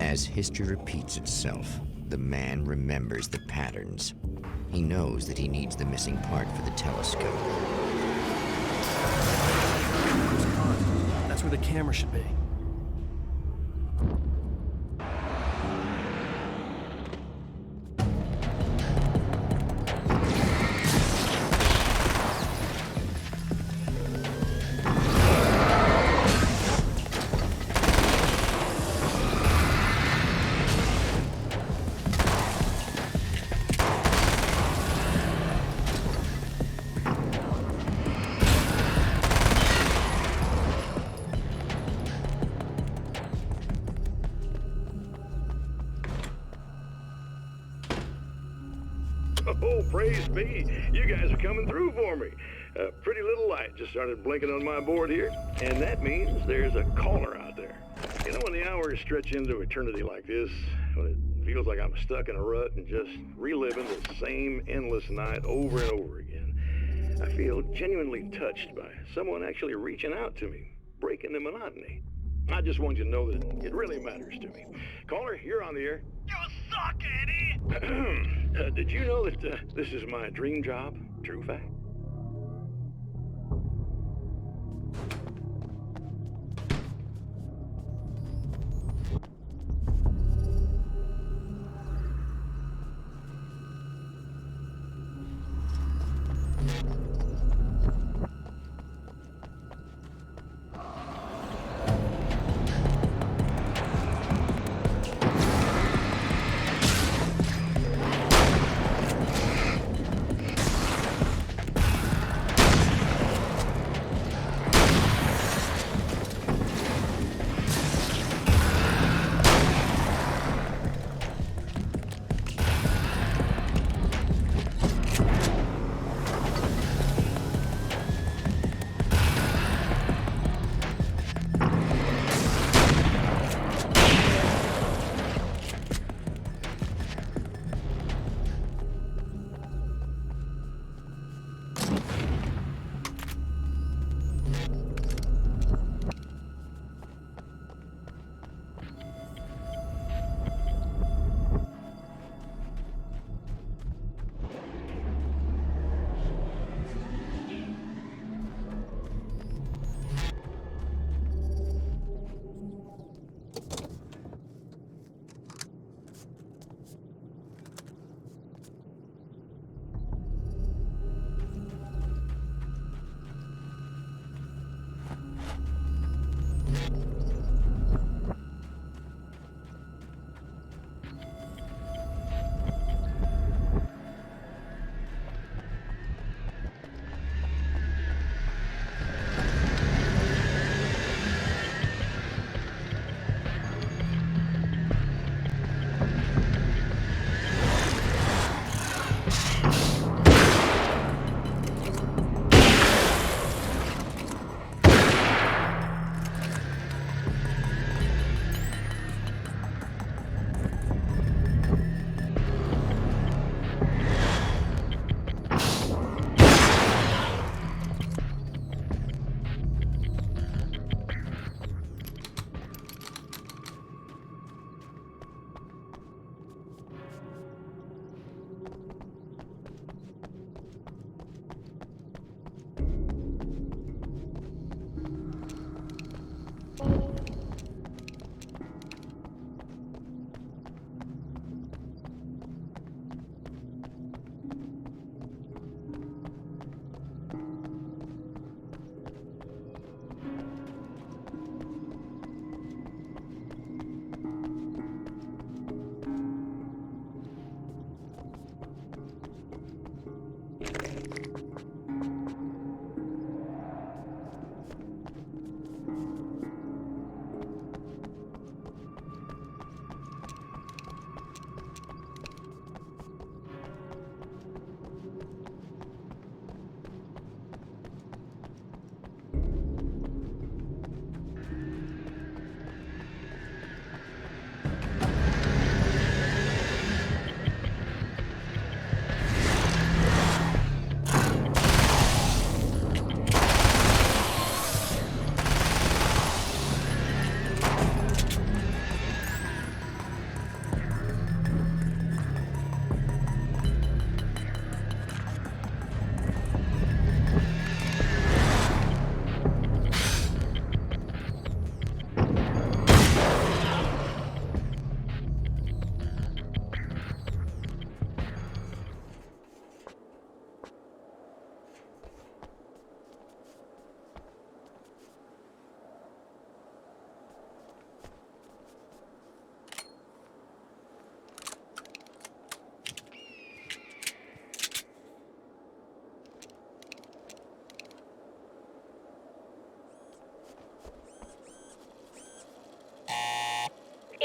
As history repeats itself, the man remembers the patterns. He knows that he needs the missing part for the telescope. That's where the camera should be. Oh, praise be. You guys are coming through for me. A pretty little light just started blinking on my board here, and that means there's a caller out there. You know, when the hours stretch into eternity like this, when it feels like I'm stuck in a rut and just reliving the same endless night over and over again, I feel genuinely touched by someone actually reaching out to me, breaking the monotony. I just want you to know that it really matters to me. Caller, you're on the air. You suck, Eddie! Did you know that this is my dream job? True fact.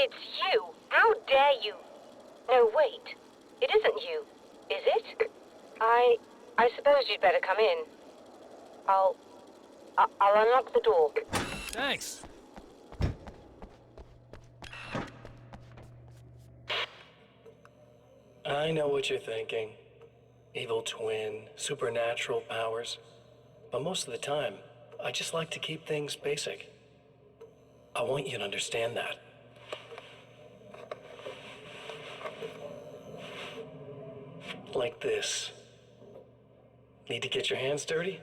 It's you. How dare you? No, wait. It isn't you, is it? I suppose you'd better come in. I'll unlock the door. Thanks. I know what you're thinking. Evil twin, supernatural powers. But most of the time, I just like to keep things basic. I want you to understand that. Like this. Need to get your hands dirty?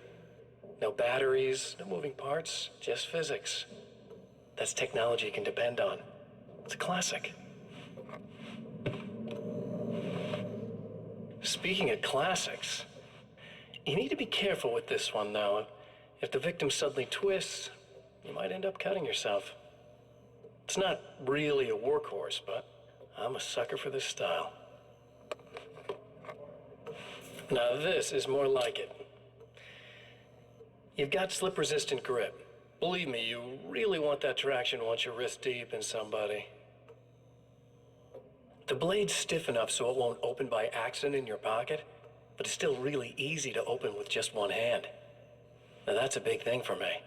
No batteries, no moving parts, just physics. That's technology you can depend on. It's a classic. Speaking of classics, you need to be careful with this one, though. If the victim suddenly twists, you might end up cutting yourself. It's not really a workhorse, but I'm a sucker for this style. Now this is more like it. You've got slip-resistant grip. Believe me, you really want that traction once you're wrist deep in somebody. The blade's stiff enough so it won't open by accident in your pocket, but it's still really easy to open with just one hand. Now that's a big thing for me.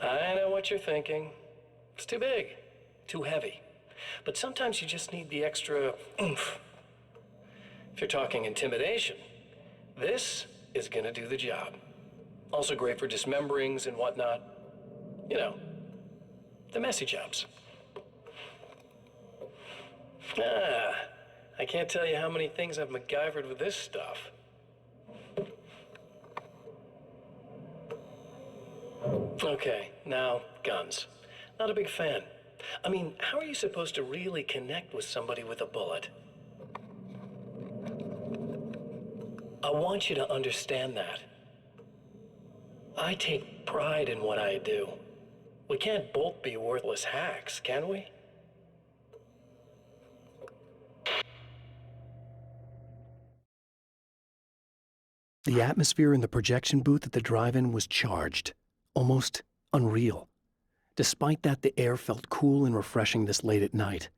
I know what you're thinking. It's too big, too heavy. But sometimes you just need the extra oomph. If you're talking intimidation, this is gonna do the job. Also great for dismemberings and whatnot. You know, the messy jobs. I can't tell you how many things I've MacGyvered with this stuff. Okay, now, guns. Not a big fan. I mean, how are you supposed to really connect with somebody with a bullet? I want you to understand that. I take pride in what I do. We can't both be worthless hacks, can we? The atmosphere in the projection booth at the drive-in was charged, almost unreal. Despite that, the air felt cool and refreshing this late at night.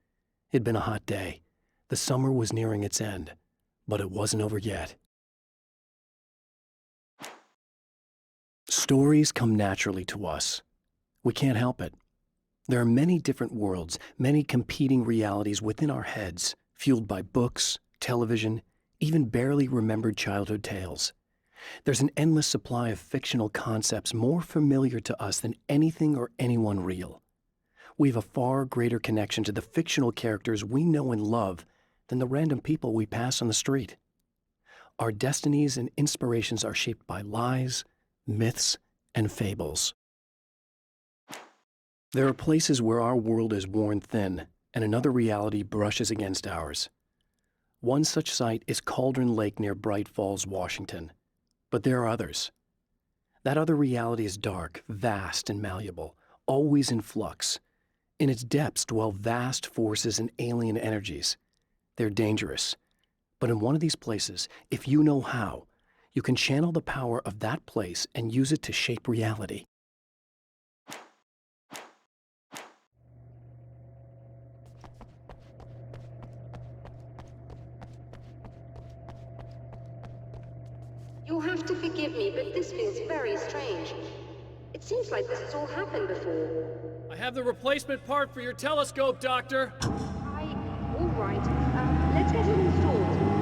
It'd been a hot day. The summer was nearing its end, but it wasn't over yet. Stories come naturally to us. We can't help it. There are many different worlds, many competing realities within our heads, fueled by books, television, even barely remembered childhood tales. There's an endless supply of fictional concepts more familiar to us than anything or anyone real. We have a far greater connection to the fictional characters we know and love than the random people we pass on the street. Our destinies and inspirations are shaped by lies, myths, and fables. There are places where our world is worn thin and another reality brushes against ours. One such site is Cauldron Lake near Bright Falls, Washington. But there are others. That other reality is dark, vast, and malleable, always in flux. In its depths dwell vast forces and alien energies. They're dangerous. But in one of these places, if you know how, you can channel the power of that place and use it to shape reality. You'll have to forgive me, but this feels very strange. It seems like this has all happened before. I have the replacement part for your telescope, Doctor. All right. Let's get it installed.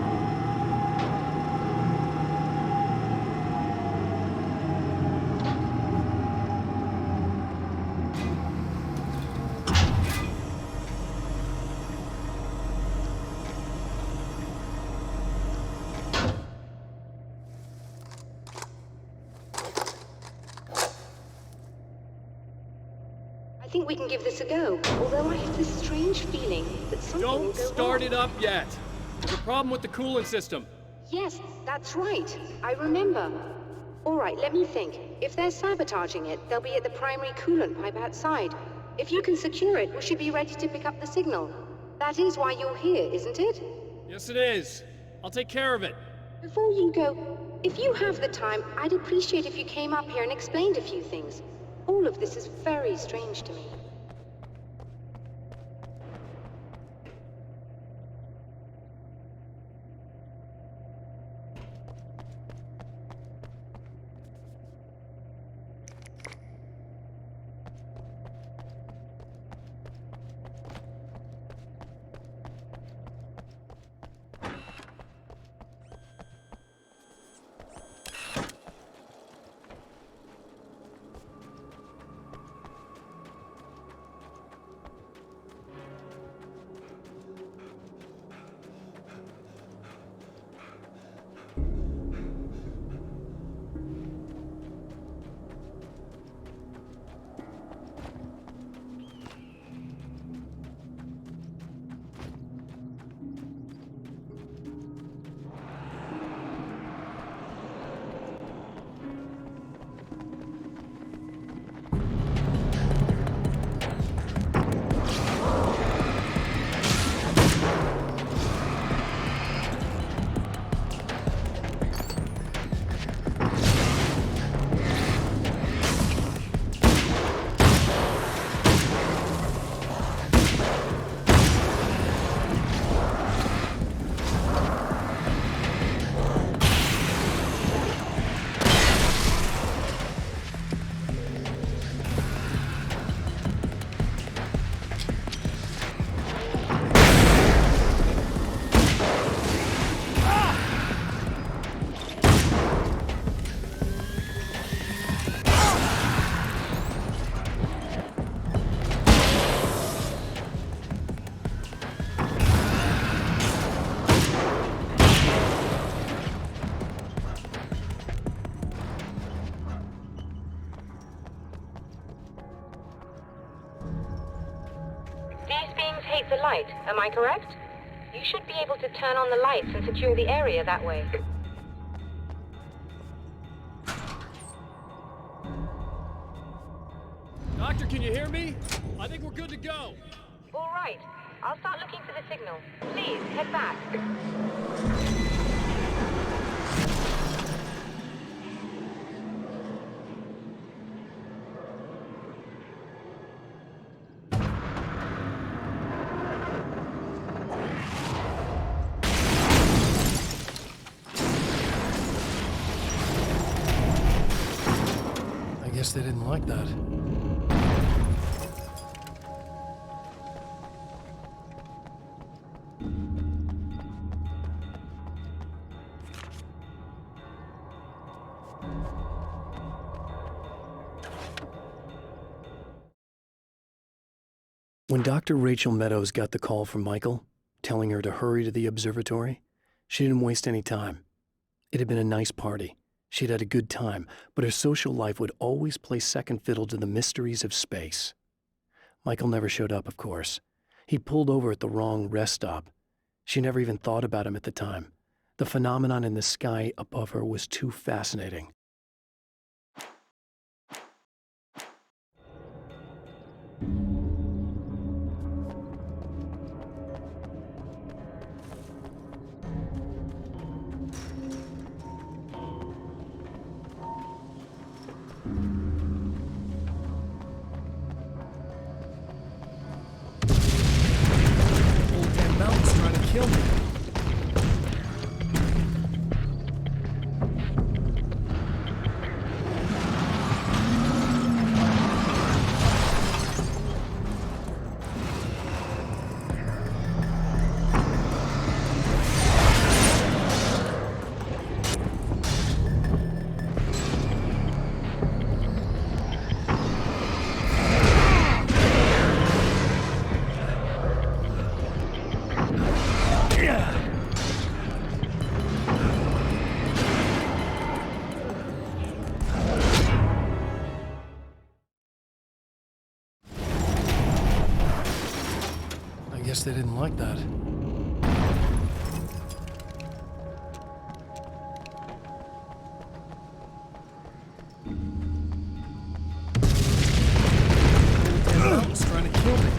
I think we can give this a go, although I have this strange feeling that something will Don't go start wrong. it up yet. There's a problem with the coolant system. Yes, that's right. I remember. All right, let me think. If they're sabotaging it, they'll be at the primary coolant pipe outside. If you can secure it, we should be ready to pick up the signal. That is why you're here, isn't it? Yes, it is. I'll take care of it. Before you go, if you have the time, I'd appreciate if you came up here and explained a few things. All of this is very strange to me. indicate the light, am I correct? You should be able to turn on the lights and secure the area that way. Doctor, can you hear me? I think we're good to go. All right. I'll start looking for the signal. Please, head back. I guess they didn't like that. When Dr. Rachel Meadows got the call from Michael, telling her to hurry to the observatory, she didn't waste any time. It had been a nice party. She'd had a good time, but her social life would always play second fiddle to the mysteries of space. Michael never showed up, of course. He pulled over at the wrong rest stop. She never even thought about him at the time. The phenomenon in the sky above her was too fascinating. Kill me. I guess they didn't like that. He's trying to kill me.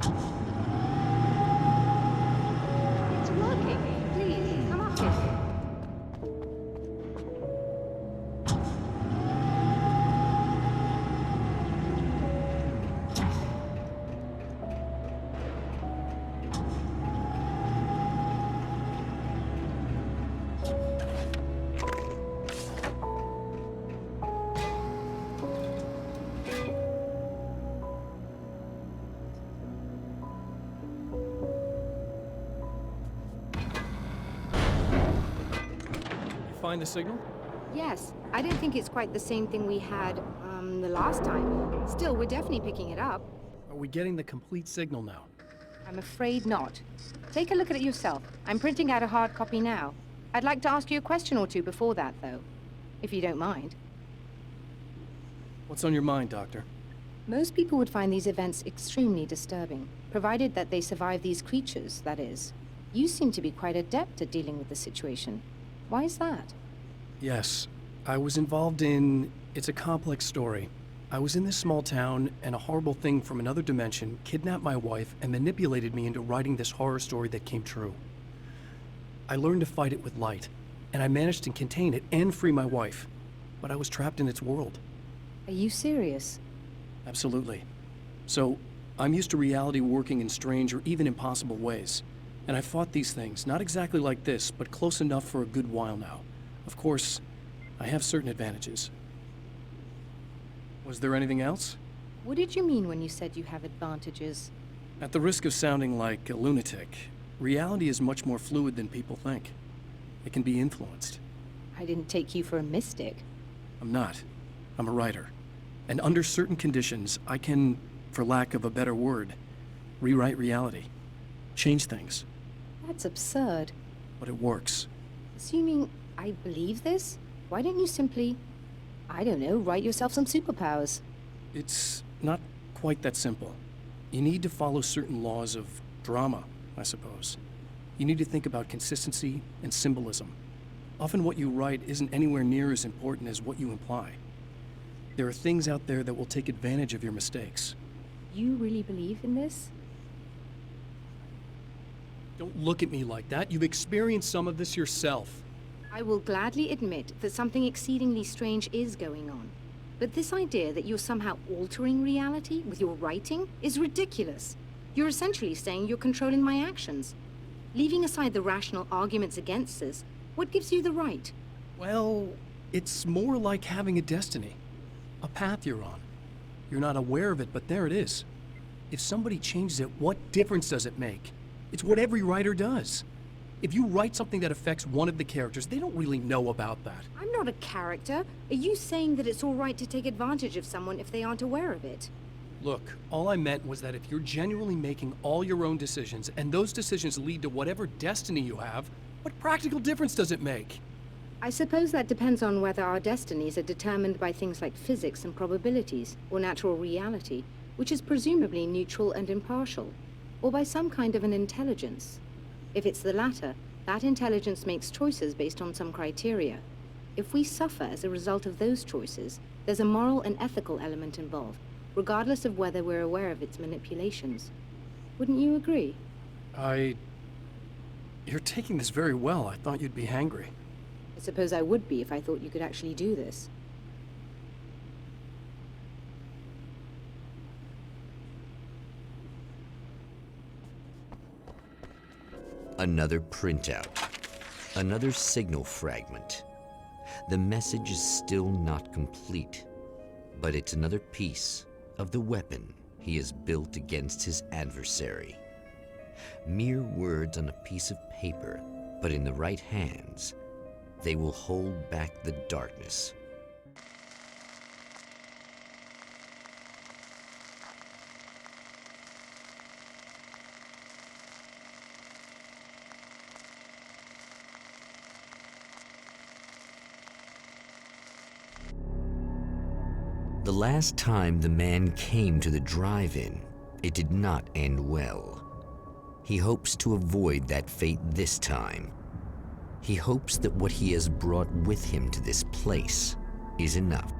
It's working. Please, come up here. Find the signal? Yes, I don't think it's quite the same thing we had, the last time. Still, we're definitely picking it up. Are we getting the complete signal now? I'm afraid not. Take a look at it yourself. I'm printing out a hard copy now. I'd like to ask you a question or two before that, though, if you don't mind. What's on your mind, Doctor? Most people would find these events extremely disturbing, provided that they survive these creatures, that is. You seem to be quite adept at dealing with the situation. Why is that? Yes, I was involved in... It's a complex story. I was in this small town, and a horrible thing from another dimension kidnapped my wife and manipulated me into writing this horror story that came true. I learned to fight it with light, and I managed to contain it and free my wife. But I was trapped in its world. Are you serious? Absolutely. So, I'm used to reality working in strange or even impossible ways. And I've fought these things, not exactly like this, but close enough for a good while now. Of course, I have certain advantages. Was there anything else? What did you mean when you said you have advantages? At the risk of sounding like a lunatic, reality is much more fluid than people think. It can be influenced. I didn't take you for a mystic. I'm not. I'm a writer. And under certain conditions, I can, for lack of a better word, rewrite reality. Change things. That's absurd. But it works. Assuming I believe this, why don't you simply, I don't know, write yourself some superpowers? It's not quite that simple. You need to follow certain laws of drama, I suppose. You need to think about consistency and symbolism. Often what you write isn't anywhere near as important as what you imply. There are things out there that will take advantage of your mistakes. You really believe in this? Don't look at me like that. You've experienced some of this yourself. I will gladly admit that something exceedingly strange is going on. But this idea that you're somehow altering reality with your writing is ridiculous. You're essentially saying you're controlling my actions. Leaving aside the rational arguments against this, what gives you the right? Well, it's more like having a destiny. A path you're on. You're not aware of it, but there it is. If somebody changes it, what difference does it make? It's what every writer does. If you write something that affects one of the characters, they don't really know about that. I'm not a character. Are you saying that it's all right to take advantage of someone if they aren't aware of it? Look, all I meant was that if you're genuinely making all your own decisions, and those decisions lead to whatever destiny you have, what practical difference does it make? I suppose that depends on whether our destinies are determined by things like physics and probabilities, or natural reality, which is presumably neutral and impartial, or by some kind of an intelligence. If it's the latter, that intelligence makes choices based on some criteria. If we suffer as a result of those choices, there's a moral and ethical element involved, regardless of whether we're aware of its manipulations. Wouldn't you agree? You're taking this very well. I thought you'd be hangry. I suppose I would be if I thought you could actually do this. Another printout. Another signal fragment. The message is still not complete, but it's another piece of the weapon he has built against his adversary. Mere words on a piece of paper, but in the right hands, they will hold back the darkness. The last time the man came to the drive-in, it did not end well. He hopes to avoid that fate this time. He hopes that what he has brought with him to this place is enough.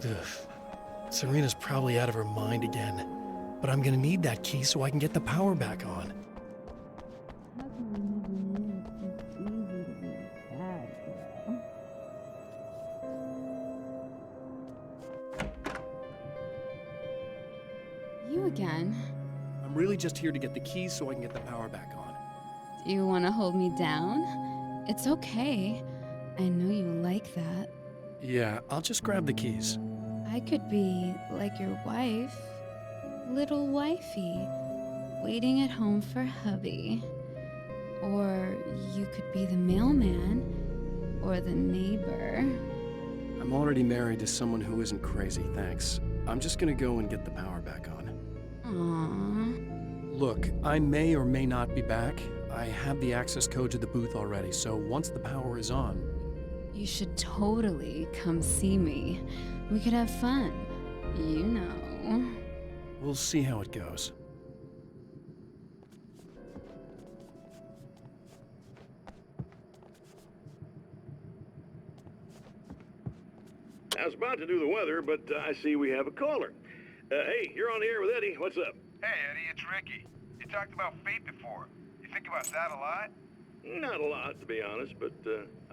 Ugh. Serena's probably out of her mind again. But I'm gonna need that key so I can get the power back on. You again? I'm really just here to get the keys so I can get the power back on. Do you want to hold me down? It's okay. I know you like that. Yeah, I'll just grab the keys. I could be like your wife, little wifey, waiting at home for hubby. Or you could be the mailman, or the neighbor. I'm already married to someone who isn't crazy, thanks. I'm just gonna go and get the power back on. Aww. Look, I may or may not be back. I have the access code to the booth already, so once the power is on... You should totally come see me. We could have fun. You know. We'll see how it goes. I was about to do the weather, but I see we have a caller. Hey, you're on the air with Eddie. What's up? Hey, Eddie, it's Ricky. You talked about fate before. You think about that a lot? Not a lot, to be honest, but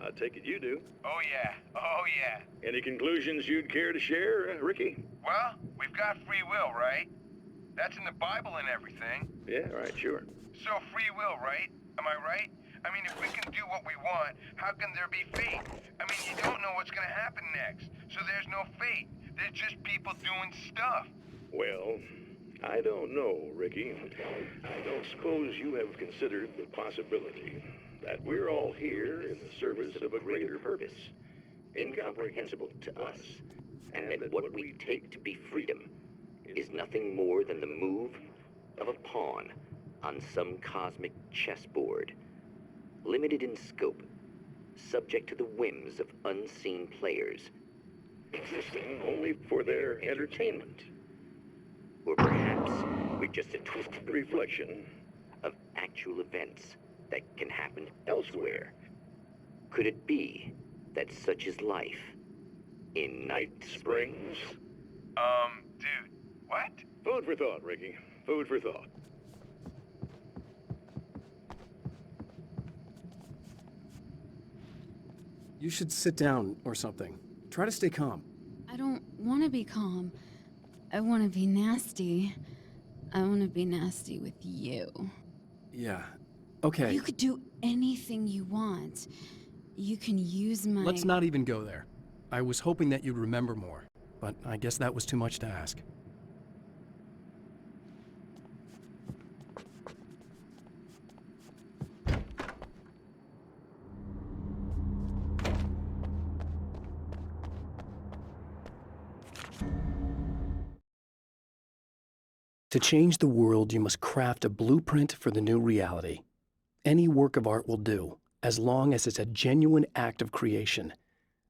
I take it you do. Oh, yeah. Oh, yeah. Any conclusions you'd care to share, Ricky? Well, we've got free will, right? That's in the Bible and everything. Yeah, right, sure. So free will, right? Am I right? I mean, if we can do what we want, how can there be fate? I mean, you don't know what's gonna happen next, so there's no fate. There's just people doing stuff. Well, I don't know, Ricky. I don't suppose you have considered the possibility that we're all here in the service of a greater purpose, incomprehensible to us, And that what we take to be freedom is nothing more than the move of a pawn on some cosmic chessboard, limited in scope, subject to the whims of unseen players, existing only for their entertainment. or perhaps we're just a twisted Reflection of actual events that can happen elsewhere. Could it be that such is life in Night Springs? Dude, what? Food for thought, Ricky. Food for thought. You should sit down or something. Try to stay calm. I don't want to be calm. I want to be nasty. I want to be nasty with you. Yeah. Okay. You could do anything you want. You can use my... Let's not even go there. I was hoping that you'd remember more, but I guess that was too much to ask. To change the world, you must craft a blueprint for the new reality. Any work of art will do, as long as it's a genuine act of creation.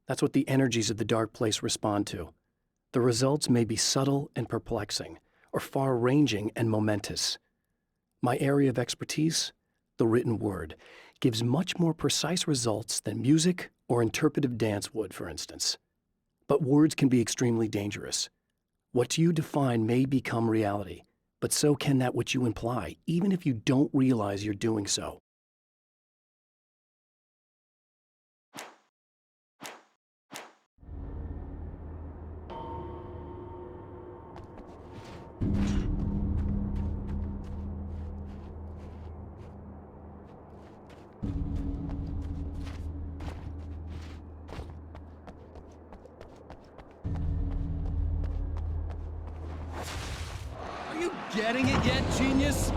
That's what the energies of the dark place respond to. The results may be subtle and perplexing, or far-ranging and momentous. My area of expertise, the written word, gives much more precise results than music or interpretive dance would, for instance. But words can be extremely dangerous. What you define may become reality, but so can that which you imply, even if you don't realize you're doing so. Are you getting it yet, genius?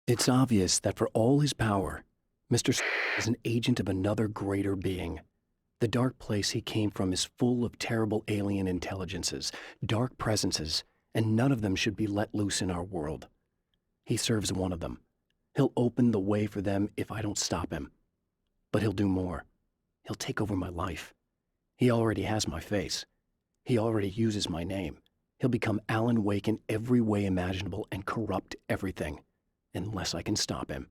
It's obvious that for all his power, Mr. is an agent of another greater being. The dark place he came from is full of terrible alien intelligences, dark presences, and none of them should be let loose in our world. He serves one of them. He'll open the way for them if I don't stop him. But he'll do more. He'll take over my life. He already has my face. He already uses my name. He'll become Alan Wake in every way imaginable and corrupt everything, unless I can stop him.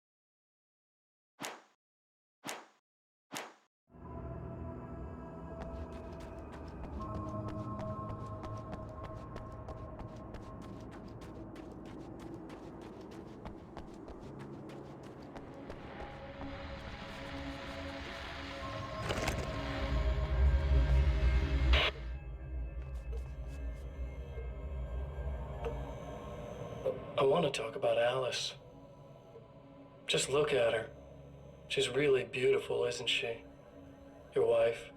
I want to talk about Alice. Just look at her. She's really beautiful, isn't she? Your wife.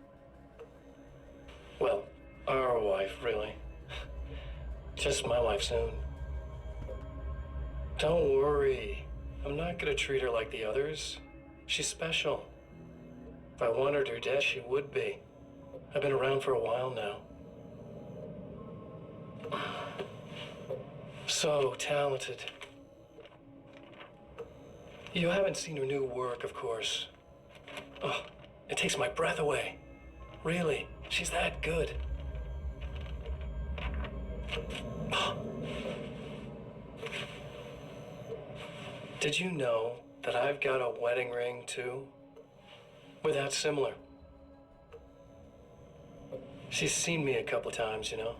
Well, our wife, really. Just my wife soon. Don't worry. I'm not gonna treat her like the others. She's special. If I wanted her dead, she would be. I've been around for a while now. So talented. You haven't seen her new work, of course. Oh, it takes my breath away. Really, she's that good. Did you know that I've got a wedding ring, too? We're that similar. She's seen me a couple times, you know.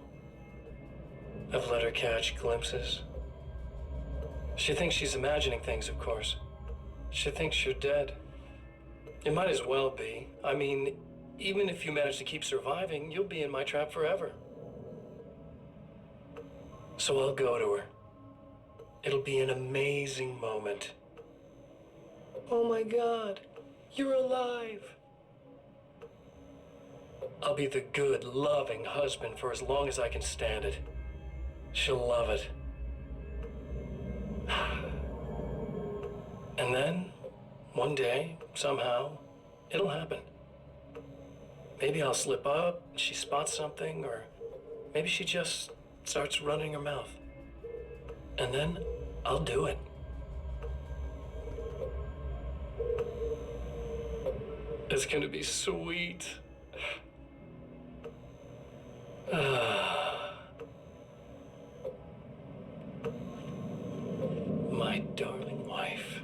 I've let her catch glimpses. She thinks she's imagining things, of course. She thinks you're dead. It might as well be. I mean, even if you manage to keep surviving, you'll be in my trap forever. So I'll go to her. It'll be an amazing moment. Oh my God, you're alive. I'll be the good, loving husband for as long as I can stand it. She'll love it. And then, one day, somehow, it'll happen. Maybe I'll slip up, she spots something, or maybe she just starts running her mouth. And then, I'll do it. It's gonna be sweet. My darling wife.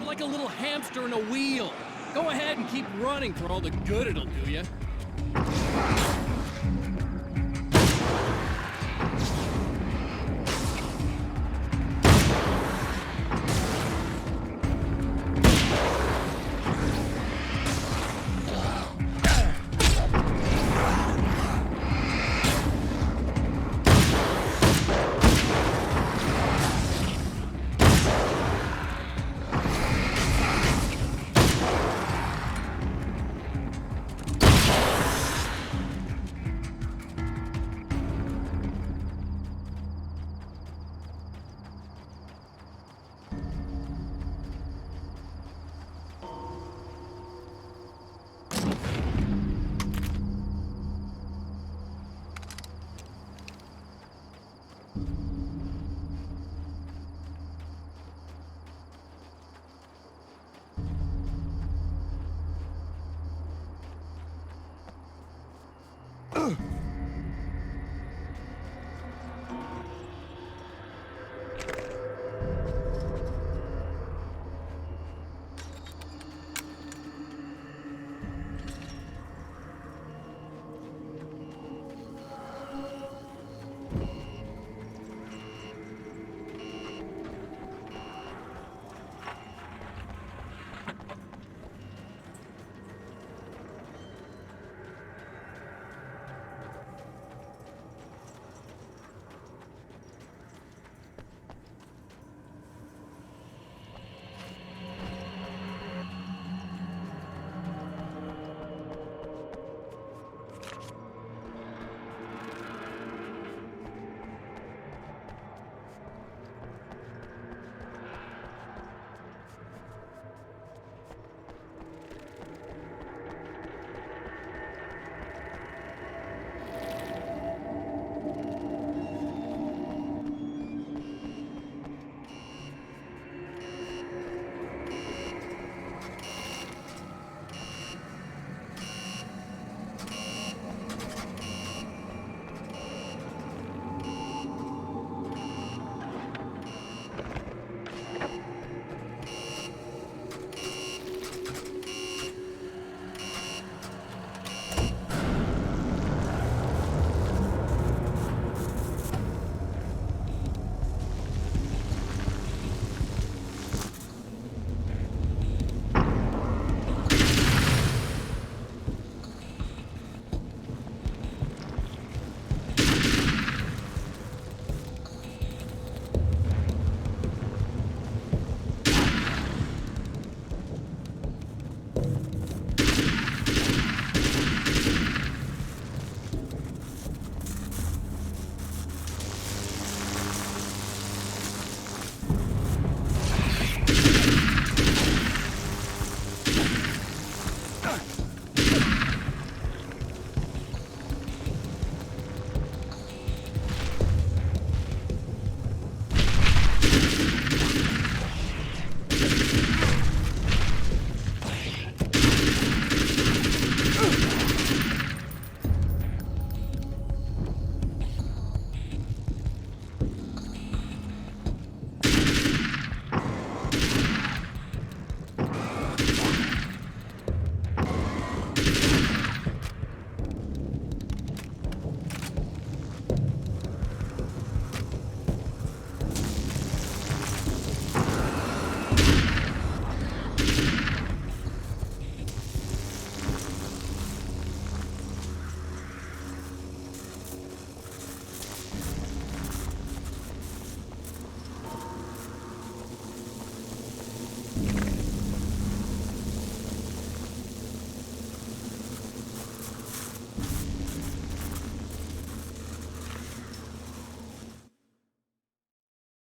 Like a little hamster in a wheel. Go ahead and keep running for all the good it'll do you.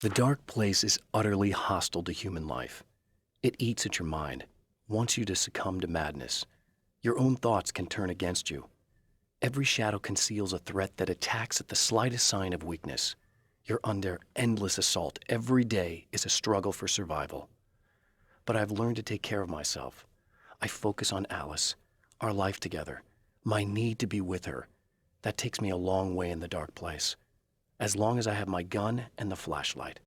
The dark place is utterly hostile to human life. It eats at your mind, wants you to succumb to madness. Your own thoughts can turn against you. Every shadow conceals a threat that attacks at the slightest sign of weakness. You're under endless assault. Every day is a struggle for survival. But I've learned to take care of myself. I focus on Alice, our life together, my need to be with her. That takes me a long way in the dark place, as long as I have my gun and the flashlight.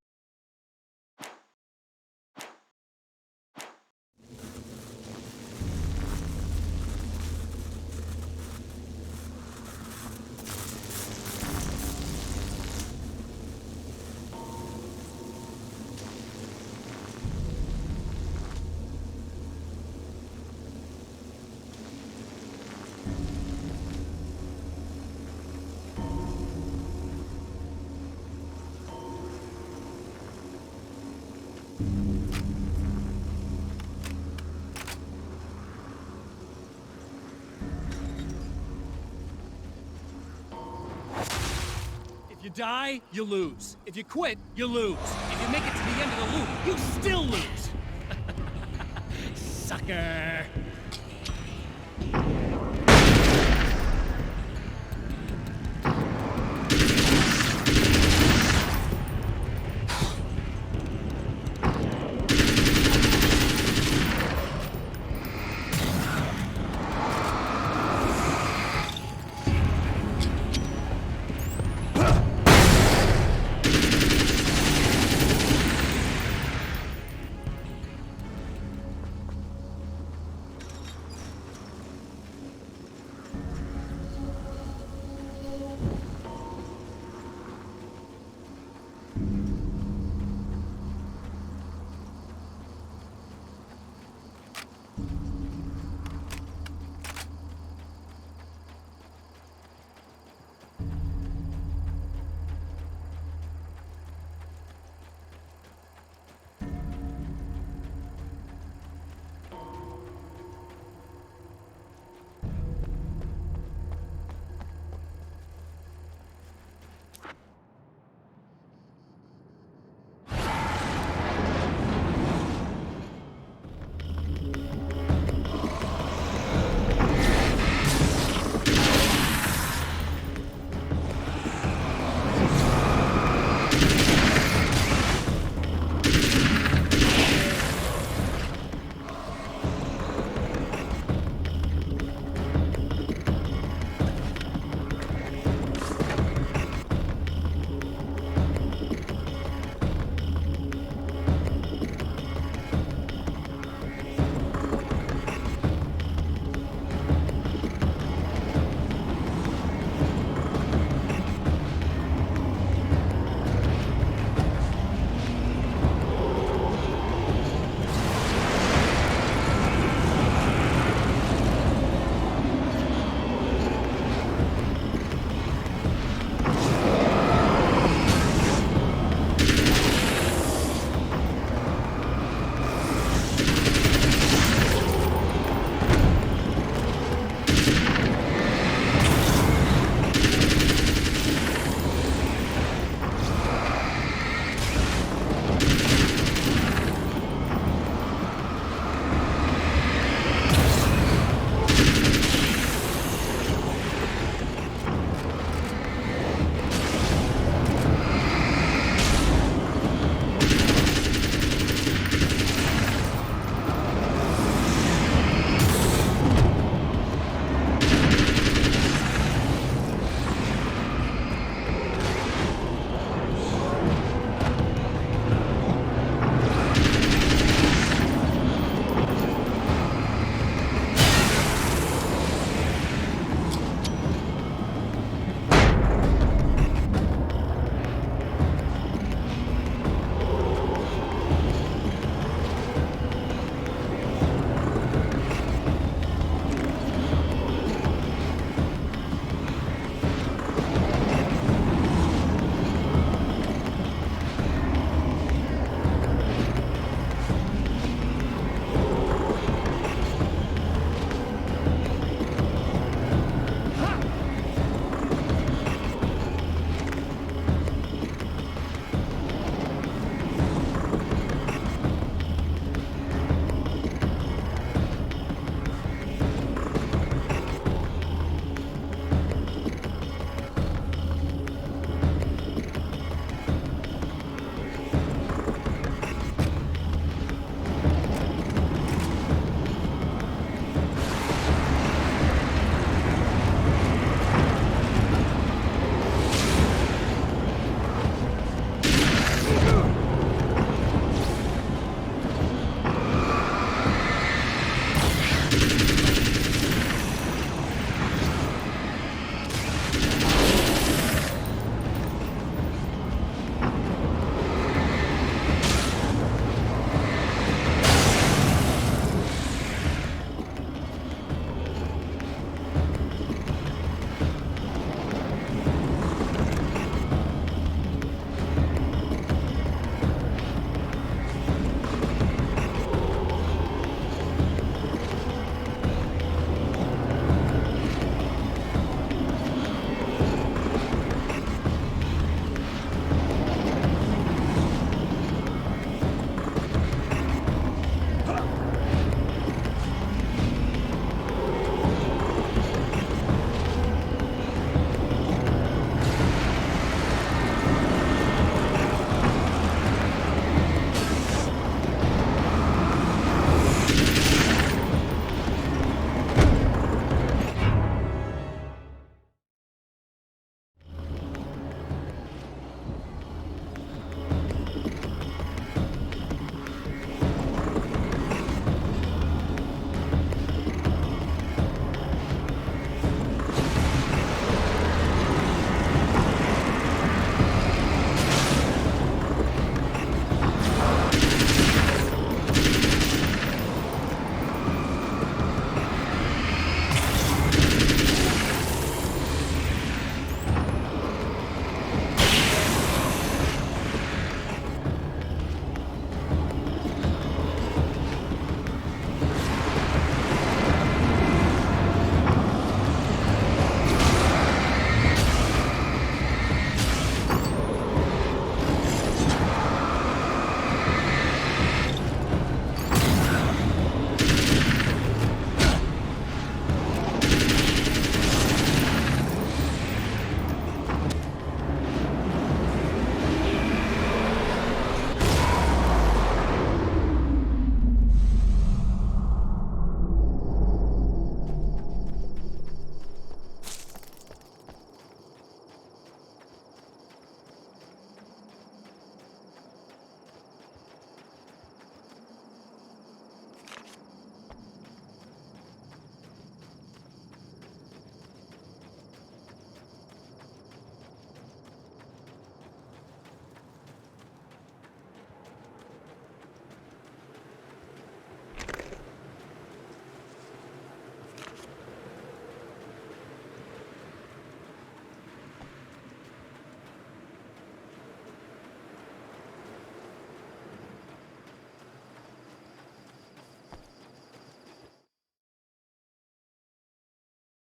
If you die, you lose. If you quit, you lose. If you make it to the end of the loop, you still lose. Sucker.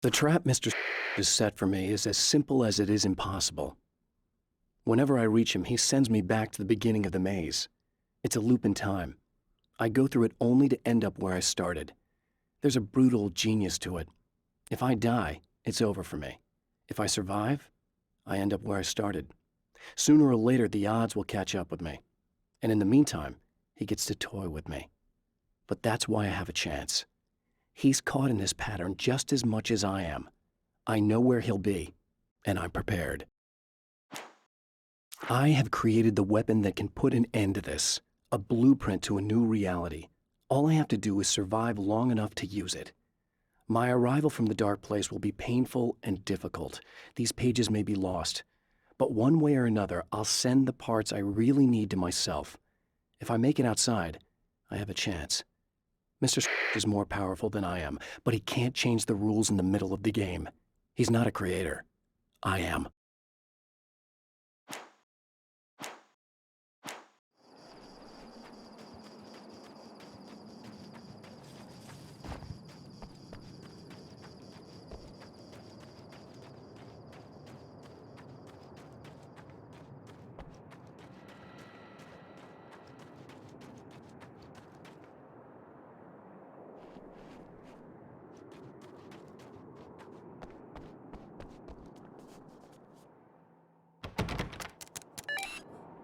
The trap Mr. has set for me is as simple as it is impossible. Whenever I reach him, he sends me back to the beginning of the maze. It's a loop in time. I go through it only to end up where I started. There's a brutal genius to it. If I die, it's over for me. If I survive, I end up where I started. Sooner or later, the odds will catch up with me. And in the meantime, he gets to toy with me. But that's why I have a chance. He's caught in this pattern just as much as I am. I know where he'll be, and I'm prepared. I have created the weapon that can put an end to this, a blueprint to a new reality. All I have to do is survive long enough to use it. My arrival from the dark place will be painful and difficult. These pages may be lost. But one way or another, I'll send the parts I really need to myself. If I make it outside, I have a chance. Mr. is more powerful than I am, but he can't change the rules in the middle of the game. He's not a creator. I am.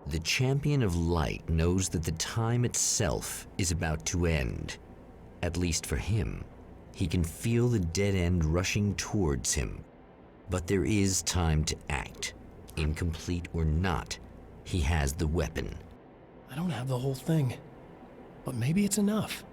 The champion of light knows that the time itself is about to end. At least for him. He can feel the dead end rushing towards him. But there is time to act. Incomplete or not, he has the weapon. I don't have the whole thing, but maybe it's enough.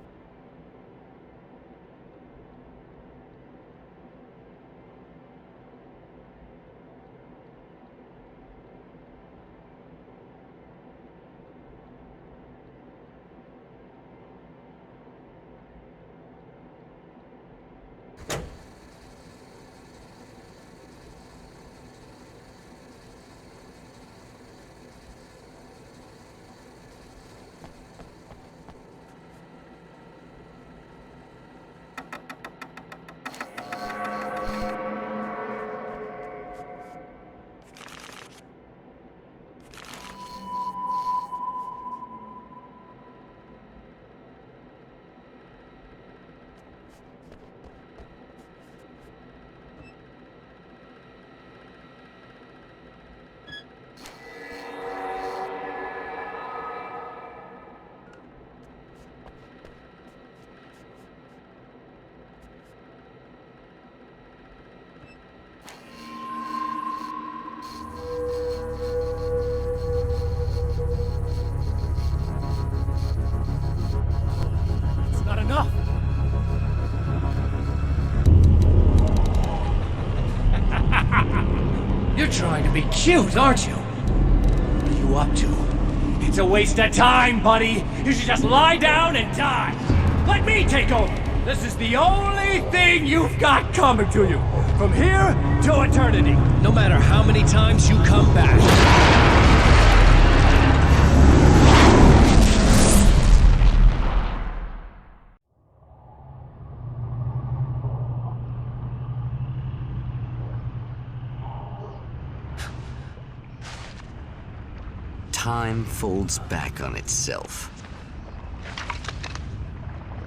You're trying to be cute, aren't you? What are you up to? It's a waste of time, buddy. You should just lie down and die. Let me take over. This is the only thing you've got coming to you. From here to eternity. No matter how many times you come back. Time folds back on itself.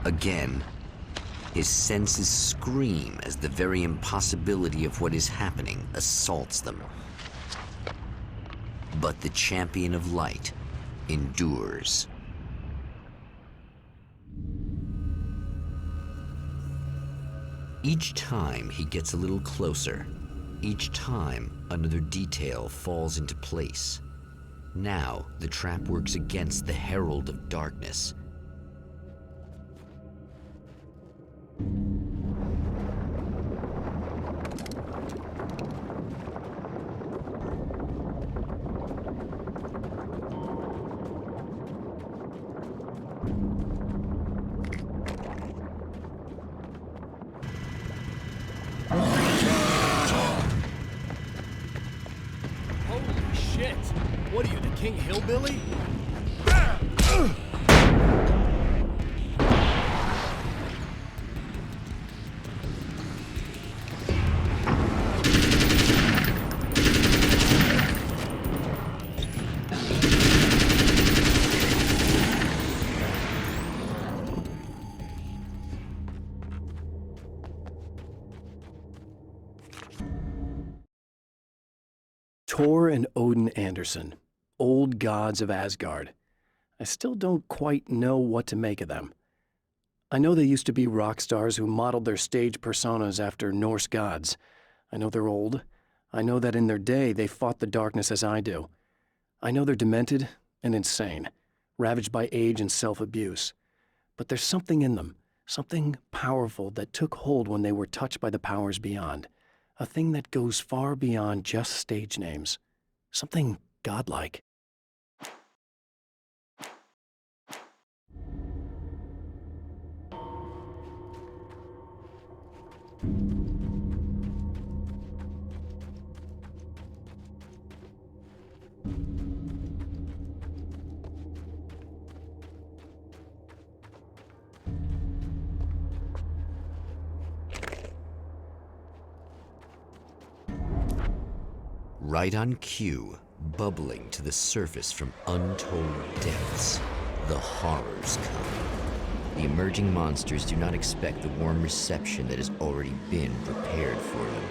Again, his senses scream as the very impossibility of what is happening assaults them. But the champion of light endures. Each time he gets a little closer, each time another detail falls into place. Now, the trap works against the Herald of Darkness. Holy shit! What are you, the King Hillbilly? Thor and Odin Anderson, old gods of Asgard. I still don't quite know what to make of them. I know they used to be rock stars who modeled their stage personas after Norse gods. I know they're old. I know that in their day they fought the darkness as I do. I know they're demented and insane, ravaged by age and self-abuse. But there's something in them, something powerful that took hold when they were touched by the powers beyond. A thing that goes far beyond just stage names. Something godlike. Right on cue, bubbling to the surface from untold depths, the horrors come. The emerging monsters do not expect the warm reception that has already been prepared for them.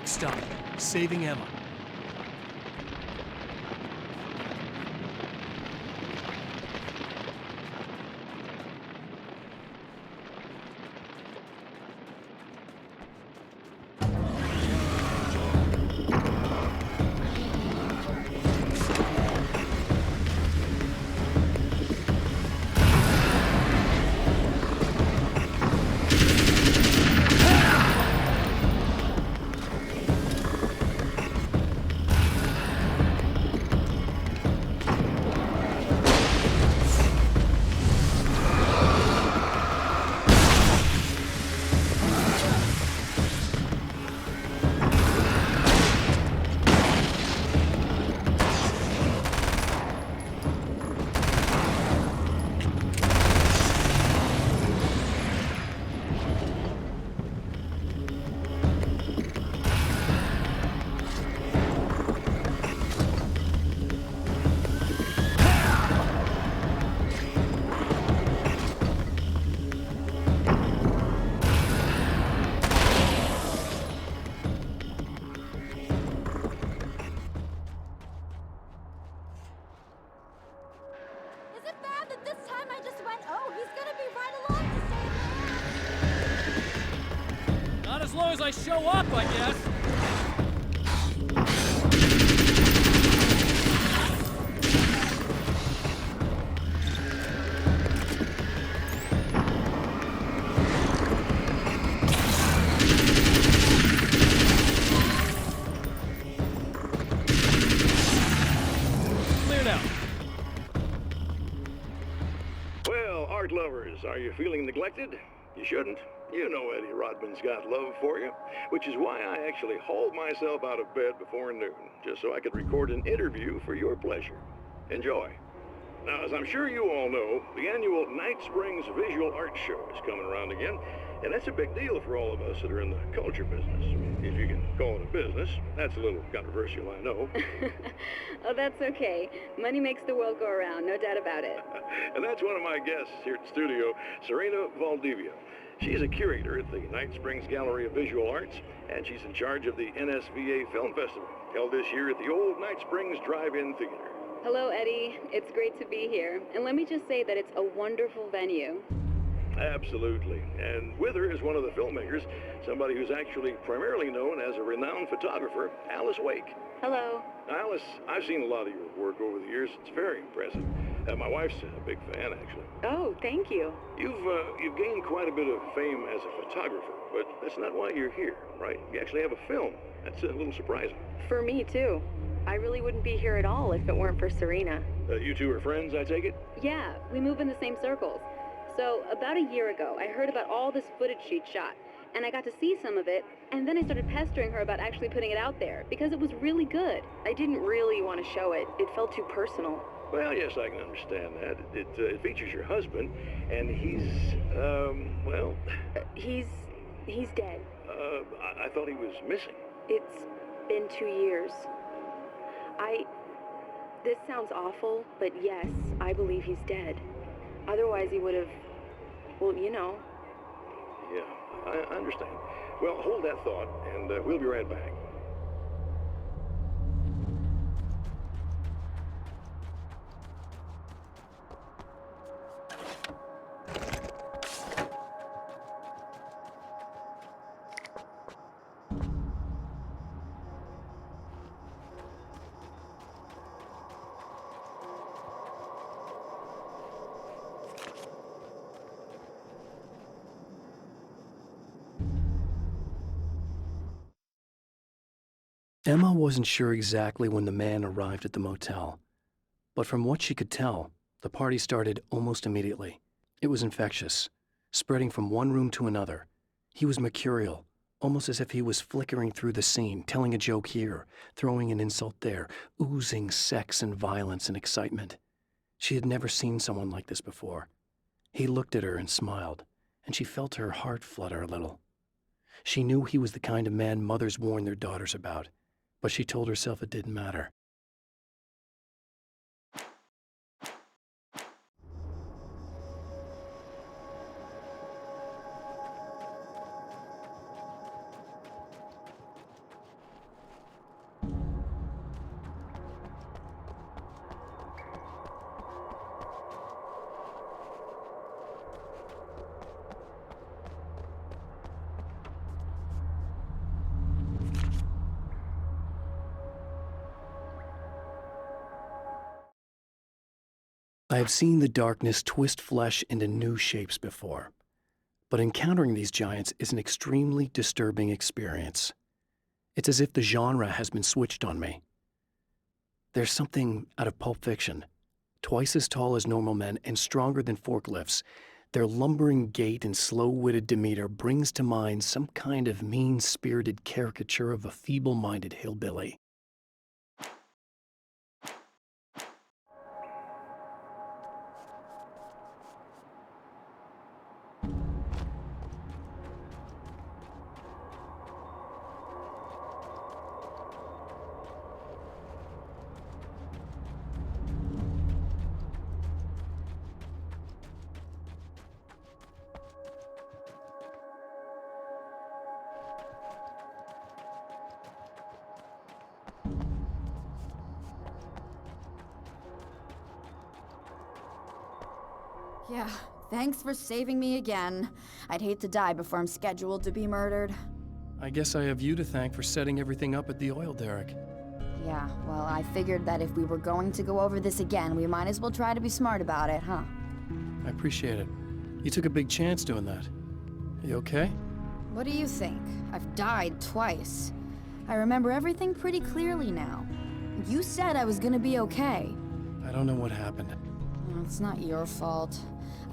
Stop. Saving Emma. As long as I show up, I guess. Cleared out. Well, art lovers, are you feeling neglected? You shouldn't. You know Eddie Rodman's got love for you, which is why I actually hauled myself out of bed before noon, just so I could record an interview for your pleasure. Enjoy. Now, as I'm sure you all know, the annual Night Springs Visual Arts Show is coming around again, and that's a big deal for all of us that are in the culture business. If you can call it a business. That's a little controversial, I know. Oh, that's okay. Money makes the world go around, no doubt about it. And that's one of my guests here at the studio, Serena Valdivia. She's a curator at the Night Springs Gallery of Visual Arts, and she's in charge of the NSVA Film Festival, held this year at the old Night Springs Drive-In Theater. Hello, Eddie. It's great to be here. And let me just say that it's a wonderful venue. Absolutely. And with her is one of the filmmakers, somebody who's actually primarily known as a renowned photographer, Alice Wake. Hello. Alice, I've seen a lot of your work over the years. It's very impressive. My wife's a big fan, actually. Oh, thank you. You've gained quite a bit of fame as a photographer, but that's not why you're here, right? You actually have a film. That's a little surprising. For me, too. I really wouldn't be here at all if it weren't for Serena. You two are friends, I take it? Yeah, we move in the same circles. So, about a year ago, I heard about all this footage she'd shot, and I got to see some of it, and then I started pestering her about actually putting it out there, because it was really good. I didn't really want to show it. It felt too personal. Well, yes, I can understand that. It features your husband, and he's, well... He's dead. I thought he was missing. It's been 2 years. This sounds awful, but yes, I believe he's dead. Otherwise he would have, well, you know. Yeah, I understand. Well, hold that thought, and we'll be right back. Emma wasn't sure exactly when the man arrived at the motel, but from what she could tell, the party started almost immediately. It was infectious, spreading from one room to another. He was mercurial, almost as if he was flickering through the scene, telling a joke here, throwing an insult there, oozing sex and violence and excitement. She had never seen someone like this before. He looked at her and smiled, and she felt her heart flutter a little. She knew he was the kind of man mothers warn their daughters about, but she told herself it didn't matter. I have seen the darkness twist flesh into new shapes before, but encountering these giants is an extremely disturbing experience. It's as if the genre has been switched on me. There's something out of Pulp Fiction. Twice as tall as normal men and stronger than forklifts, their lumbering gait and slow-witted demeanor brings to mind some kind of mean-spirited caricature of a feeble-minded hillbilly. Yeah, thanks for saving me again. I'd hate to die before I'm scheduled to be murdered. I guess I have you to thank for setting everything up at the oil derrick. Yeah, well, I figured that if we were going to go over this again, we might as well try to be smart about it, huh? I appreciate it. You took a big chance doing that. You okay? What do you think? I've died twice. I remember everything pretty clearly now. You said I was gonna be okay. I don't know what happened. It's not your fault.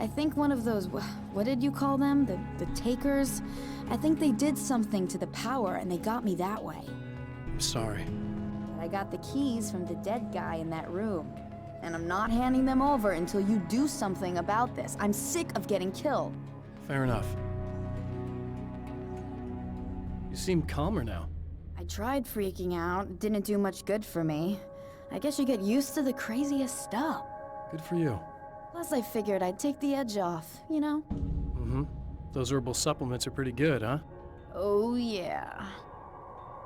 I think one of those, what did you call them? The takers? I think they did something to the power and they got me that way. I'm sorry. But I got the keys from the dead guy in that room. And I'm not handing them over until you do something about this. I'm sick of getting killed. Fair enough. You seem calmer now. I tried freaking out. It didn't do much good for me. I guess you get used to the craziest stuff. Good for you. Plus, I figured I'd take the edge off, you know? Mm-hmm. Those herbal supplements are pretty good, huh? Oh, yeah.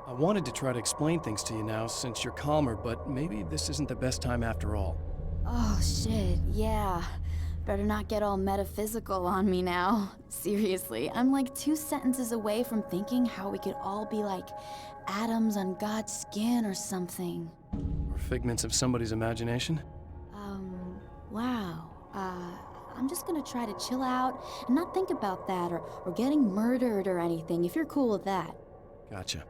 I wanted to try to explain things to you now since you're calmer, but maybe this isn't the best time after all. Oh, shit, yeah. Better not get all metaphysical on me now. Seriously, I'm like 2 sentences away from thinking how we could all be like atoms on God's skin or something. Or figments of somebody's imagination? Wow. I'm just gonna try to chill out and not think about that or getting murdered or anything, if you're cool with that. Gotcha.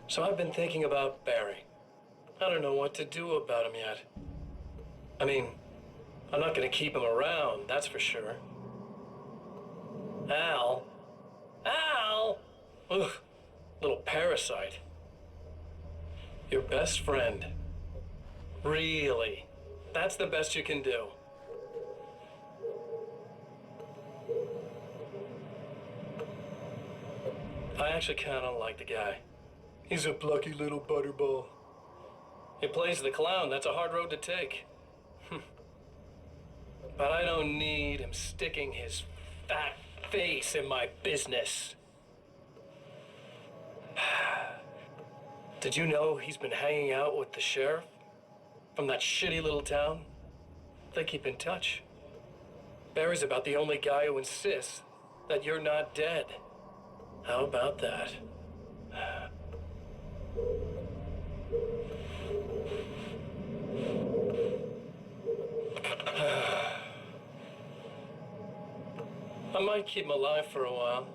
So I've been thinking about Barry. I don't know what to do about him yet. I mean, I'm not gonna keep him around, that's for sure. Al? Ugh, little parasite. Your best friend. Really? That's the best you can do? I actually kinda like the guy. He's a plucky little butterball. He plays the clown, that's a hard road to take. But I don't need him sticking his fat face in my business. Did you know he's been hanging out with the sheriff from that shitty little town? They keep in touch. Barry's about the only guy who insists that you're not dead. How about that? I might keep him alive for a while.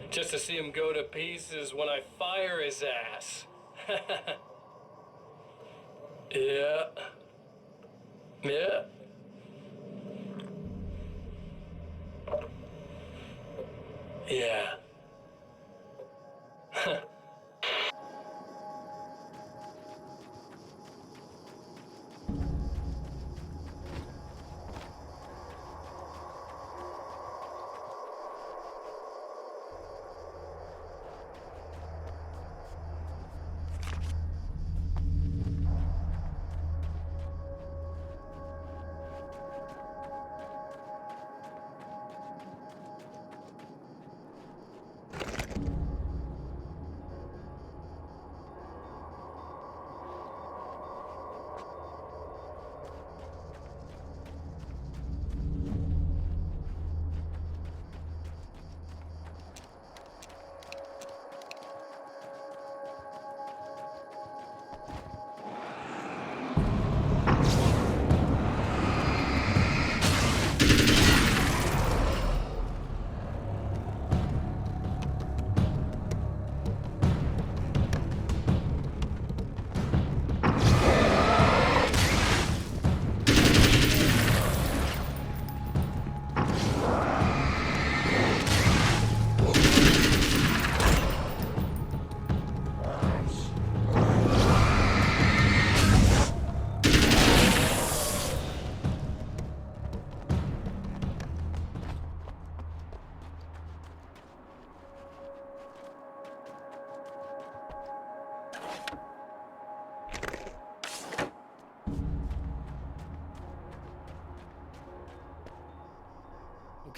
Just to see him go to pieces when I fire his ass. Yeah. Yeah. Yeah.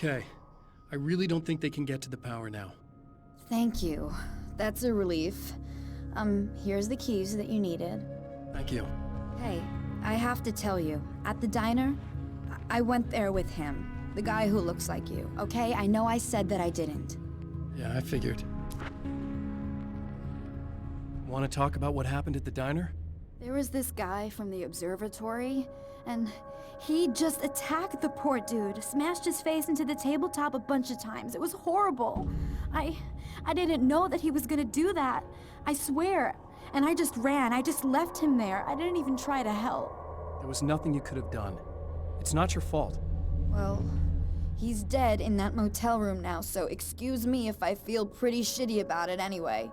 Okay. I really don't think they can get to the power now. Thank you. That's a relief. Here's the keys that you needed. Thank you. Hey, I have to tell you, at the diner, I went there with him. The guy who looks like you, okay? I know I said that I didn't. Yeah, I figured. Want to talk about what happened at the diner? There was this guy from the observatory, and he just attacked the poor dude, smashed his face into the tabletop a bunch of times. It was horrible. I didn't know that he was gonna do that. I swear. And I just ran. I just left him there. I didn't even try to help. There was nothing you could have done. It's not your fault. Well, he's dead in that motel room now, so excuse me if I feel pretty shitty about it anyway.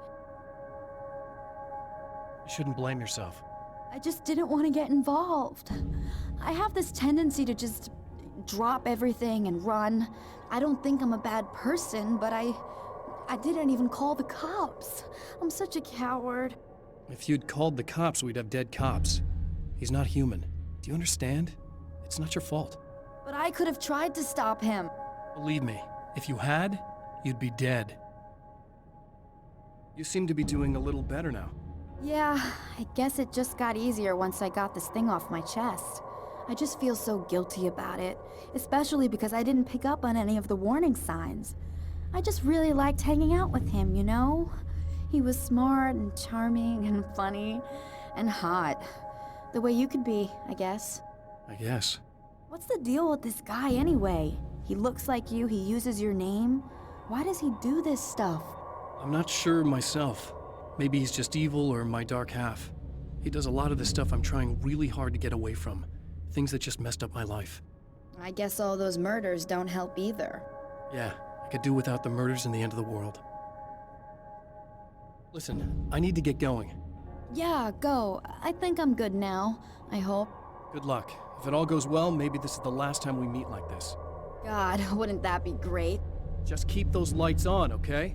You shouldn't blame yourself. I just didn't want to get involved. I have this tendency to just drop everything and run. I don't think I'm a bad person, but I didn't even call the cops. I'm such a coward. If you'd called the cops, we'd have dead cops. He's not human. Do you understand? It's not your fault. But I could have tried to stop him. Believe me, if you had, you'd be dead. You seem to be doing a little better now. Yeah, I guess it just got easier once I got this thing off my chest. I just feel so guilty about it, especially because I didn't pick up on any of the warning signs. I just really liked hanging out with him, you know? He was smart and charming and funny and hot. The way you could be, I guess. I guess. What's the deal with this guy anyway? He looks like you, he uses your name. Why does he do this stuff? I'm not sure myself. Maybe he's just evil or my dark half. He does a lot of the stuff I'm trying really hard to get away from. Things that just messed up my life. I guess all those murders don't help either. Yeah, I could do without the murders and the end of the world. Listen, I need to get going. Yeah, go. I think I'm good now. I hope. Good luck. If it all goes well, maybe this is the last time we meet like this. God, wouldn't that be great? Just keep those lights on, okay?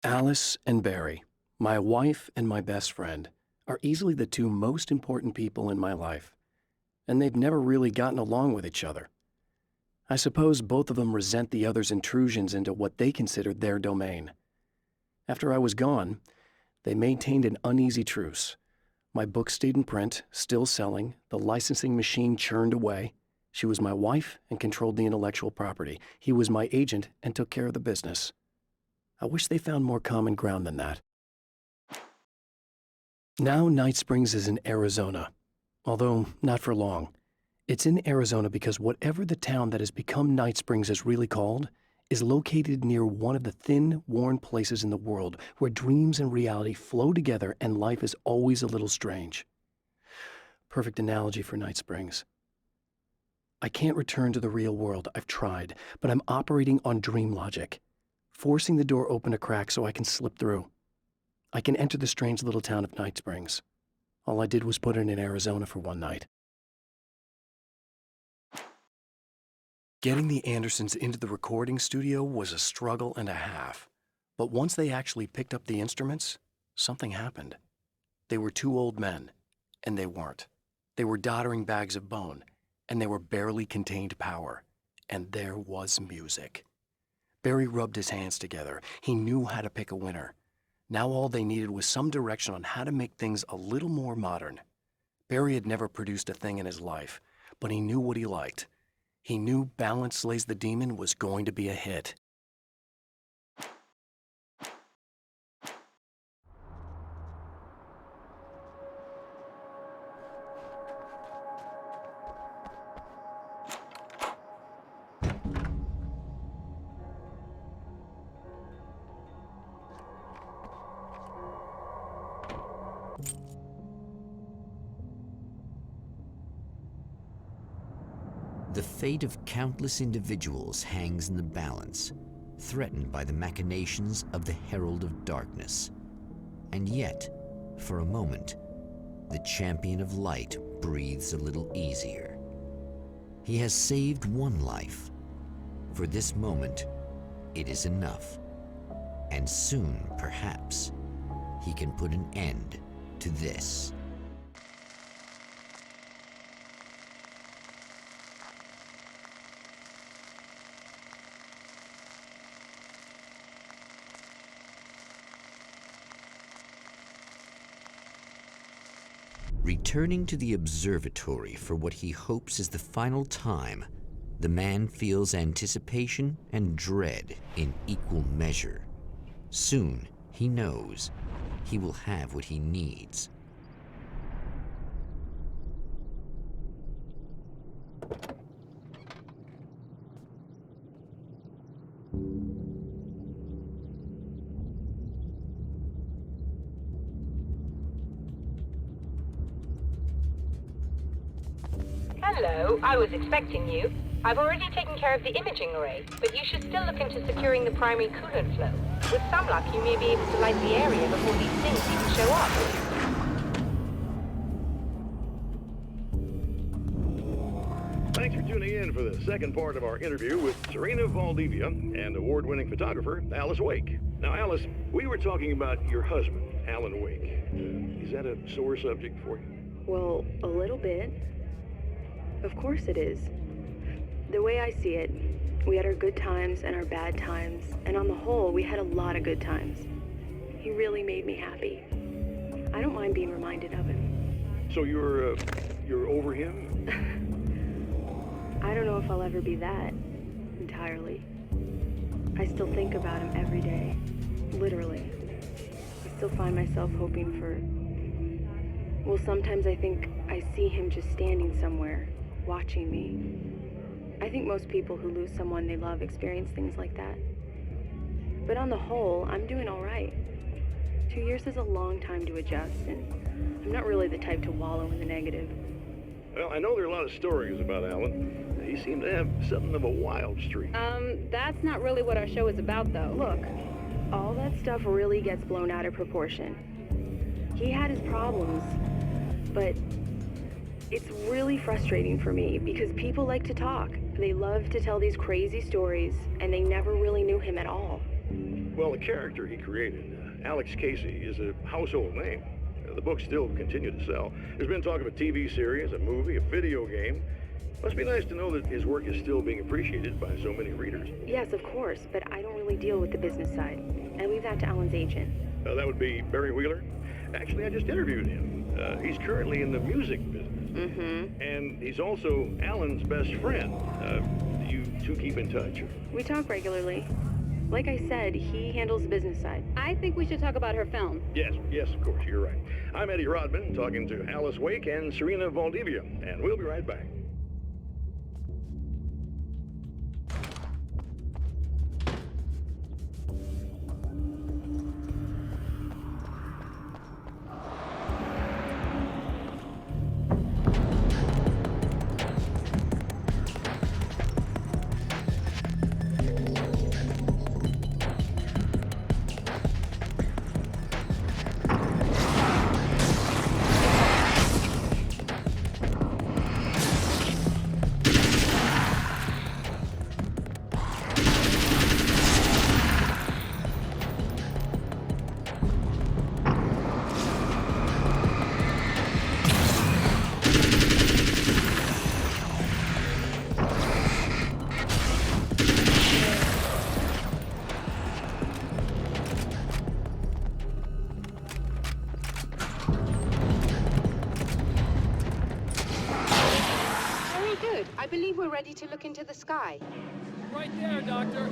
Alice and Barry, my wife and my best friend, are easily the two most important people in my life, and they've never really gotten along with each other. I suppose both of them resent the other's intrusions into what they considered their domain. After I was gone, they maintained an uneasy truce. My book stayed in print, still selling, the licensing machine churned away. She was my wife and controlled the intellectual property. He was my agent and took care of the business. I wish they found more common ground than that. Now Night Springs is in Arizona, although not for long. It's in Arizona because whatever the town that has become Night Springs is really called is located near one of the thin, worn places in the world where dreams and reality flow together and life is always a little strange. Perfect analogy for Night Springs. I can't return to the real world. I've tried, but I'm operating on dream logic, forcing the door open a crack so I can slip through. I can enter the strange little town of Night Springs. All I did was put it in Arizona for one night. Getting the Andersons into the recording studio was a struggle and a half. But once they actually picked up the instruments, something happened. They were two old men, and they weren't. They were doddering bags of bone, and they were barely contained power. And there was music. Barry rubbed his hands together. He knew how to pick a winner. Now all they needed was some direction on how to make things a little more modern. Barry had never produced a thing in his life, but he knew what he liked. He knew Balance Slays the Demon was going to be a hit. The fate of countless individuals hangs in the balance, threatened by the machinations of the Herald of Darkness. And yet, for a moment, the champion of light breathes a little easier. He has saved one life. For this moment, it is enough. And soon, perhaps, he can put an end to this. Returning to the observatory for what he hopes is the final time, the man feels anticipation and dread in equal measure. Soon, he knows, he will have what he needs. Hello, I was expecting you. I've already taken care of the imaging array, but you should still look into securing the primary coolant flow. With some luck, you may be able to light the area before these things even show up. Thanks for tuning in for the second part of our interview with Serena Valdivia and award-winning photographer Alice Wake. Now, Alice, we were talking about your husband, Alan Wake. Is that a sore subject for you? Well, a little bit. Of course it is. The way I see it, we had our good times and our bad times, and on the whole, we had a lot of good times. He really made me happy. I don't mind being reminded of him. So you're over him? I don't know if I'll ever be that, entirely. I still think about him every day, literally. I still find myself hoping for... Well, sometimes I think I see him just standing somewhere, watching me. I think most people who lose someone they love experience things like that. But on the whole, I'm doing all right. 2 years is a long time to adjust, and I'm not really the type to wallow in the negative. Well, I know there are a lot of stories about Alan. He seemed to have something of a wild streak. That's not really what our show is about, though. Look, all that stuff really gets blown out of proportion. He had his problems, but it's really frustrating for me because people like to talk. They love to tell these crazy stories, and they never really knew him at all. Well, the character he created, Alex Casey, is a household name. The books still continue to sell. There's been talk of a TV series, a movie, a video game. Must be nice to know that his work is still being appreciated by so many readers. Yes, of course, but I don't really deal with the business side. I leave that to Alan's agent. That would be Barry Wheeler. Actually, I just interviewed him. He's currently in the music business. Mm-hmm. And he's also Alan's best friend. You two keep in touch? We talk regularly. Like I said, he handles the business side. I think we should talk about her film. Yes, of course, you're right. I'm Eddie Rodman, talking to Alice Wake and Serena Valdivia, and we'll be right back. Good. I believe we're ready to look into the sky. Right there, Doctor.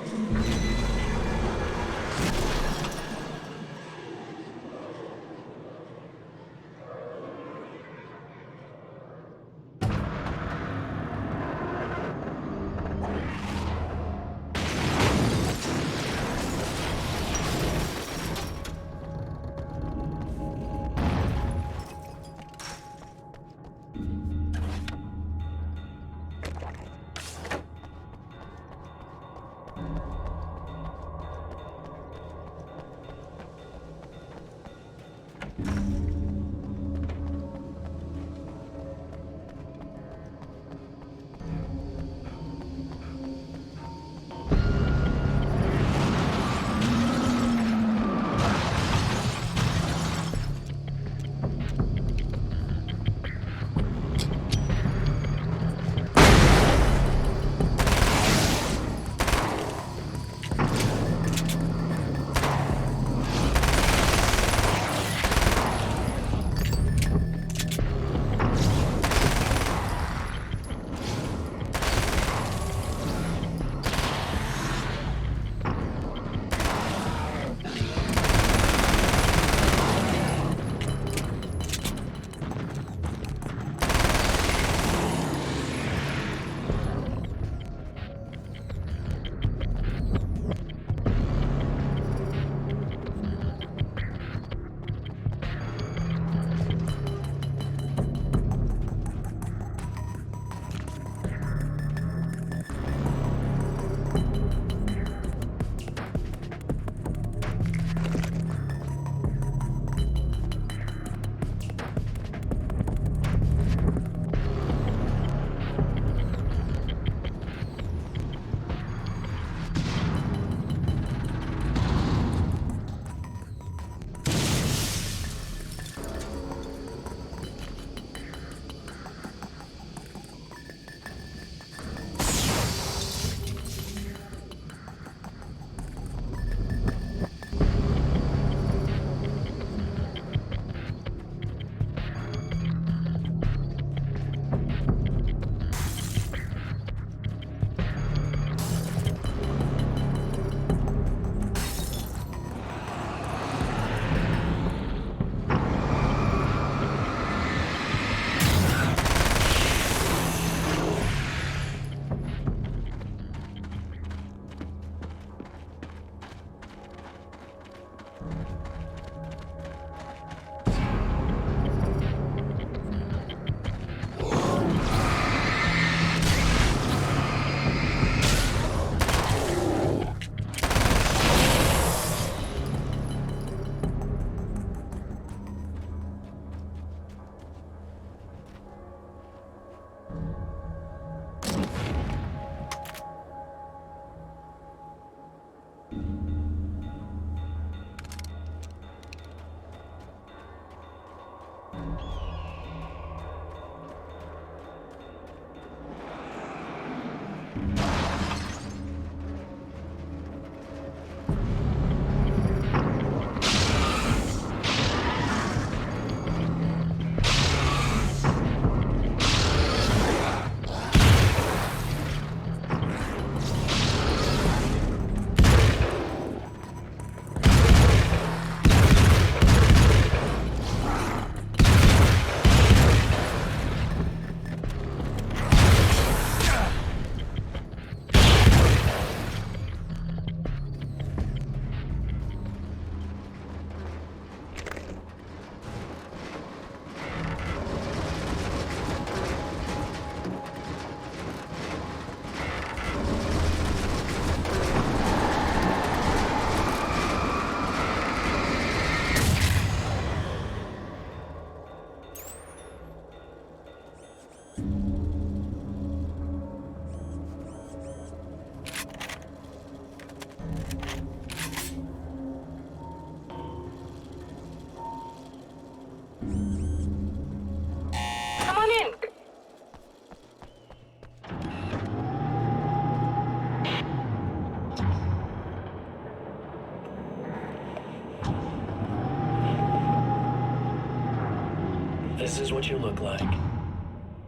This is what you look like.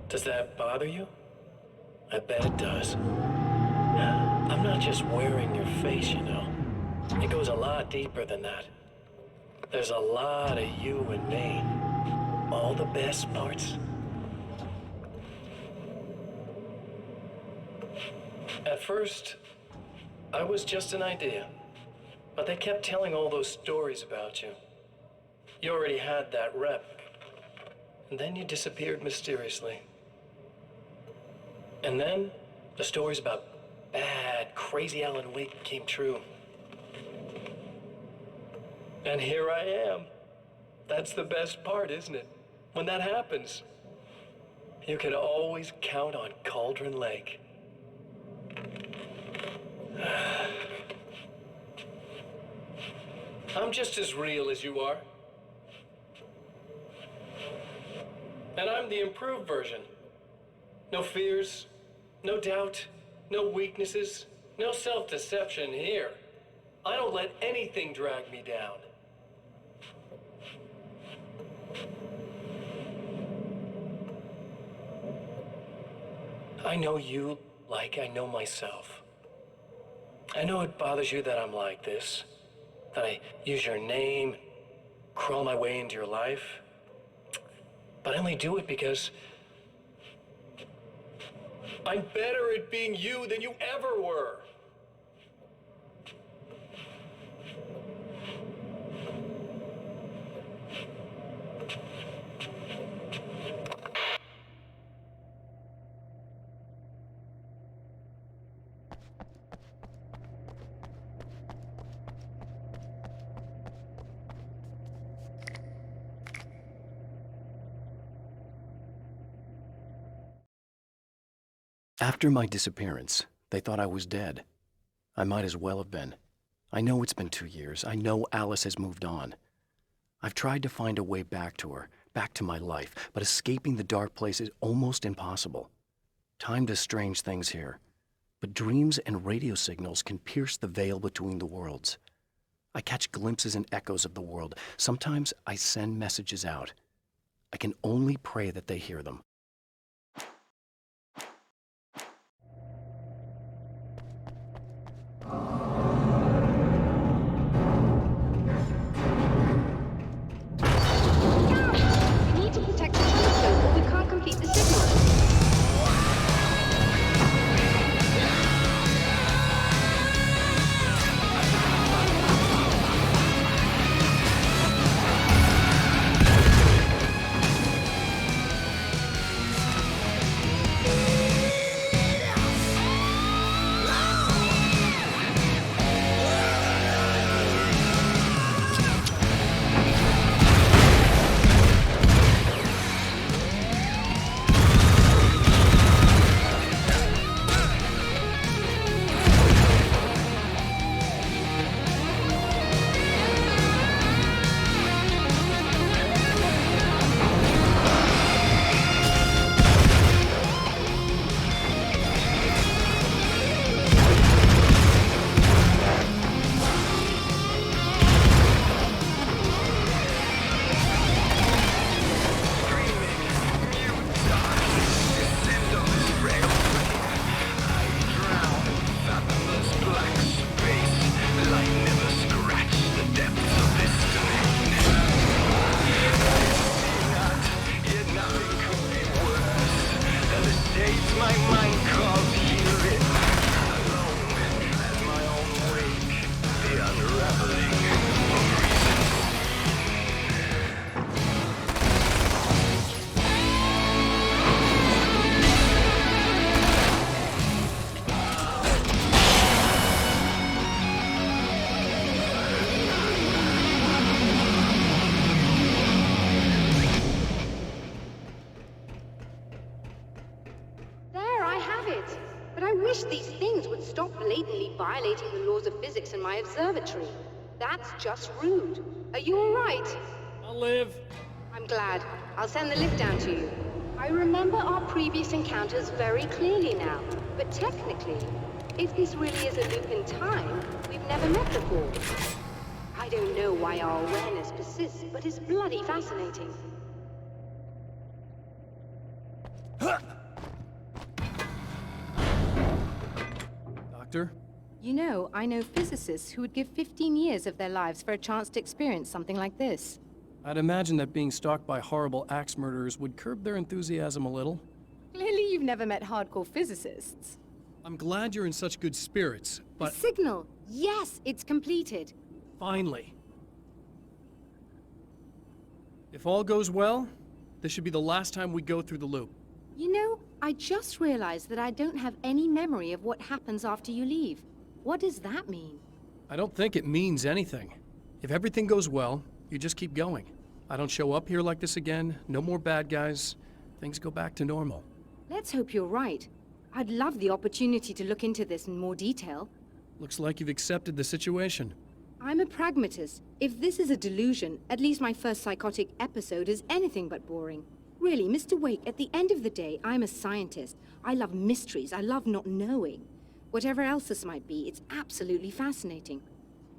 Does that bother you? I bet it does. I'm not just wearing your face, you know. It goes a lot deeper than that. There's a lot of you and me. All the best parts. At first, I was just an idea. But they kept telling all those stories about you. You already had that rep. And then you disappeared mysteriously. And then, the stories about bad, crazy Alan Wake came true. And here I am. That's the best part, isn't it? When that happens, you can always count on Cauldron Lake. I'm just as real as you are. And I'm the improved version. No fears, no doubt, no weaknesses, no self-deception here. I don't let anything drag me down. I know you like I know myself. I know it bothers you that I'm like this, that I use your name, crawl my way into your life. But I only do it because I'm better at being you than you ever were. After my disappearance, they thought I was dead. I might as well have been. I know it's been 2 years. I know Alice has moved on. I've tried to find a way back to her, back to my life, but escaping the dark place is almost impossible. Time does strange things here, but dreams and radio signals can pierce the veil between the worlds. I catch glimpses and echoes of the world. Sometimes I send messages out. I can only pray that they hear them. Violating the laws of physics in my observatory. That's just rude. Are you all right? I'll live. I'm glad. I'll send the lift down to you. I remember our previous encounters very clearly now, but technically, if this really is a loop in time, we've never met before. I don't know why our awareness persists, but it's bloody fascinating. Doctor. You know, I know physicists who would give 15 years of their lives for a chance to experience something like this. I'd imagine that being stalked by horrible axe murderers would curb their enthusiasm a little. Clearly you've never met hardcore physicists. I'm glad you're in such good spirits, but... The signal! Yes, it's completed. Finally. If all goes well, this should be the last time we go through the loop. You know, I just realized that I don't have any memory of what happens after you leave. What does that mean? I don't think it means anything. If everything goes well, you just keep going. I don't show up here like this again, no more bad guys. Things go back to normal. Let's hope you're right. I'd love the opportunity to look into this in more detail. Looks like you've accepted the situation. I'm a pragmatist. If this is a delusion, at least my first psychotic episode is anything but boring. Really, Mr. Wake, at the end of the day, I'm a scientist. I love mysteries. I love not knowing. Whatever else this might be, it's absolutely fascinating.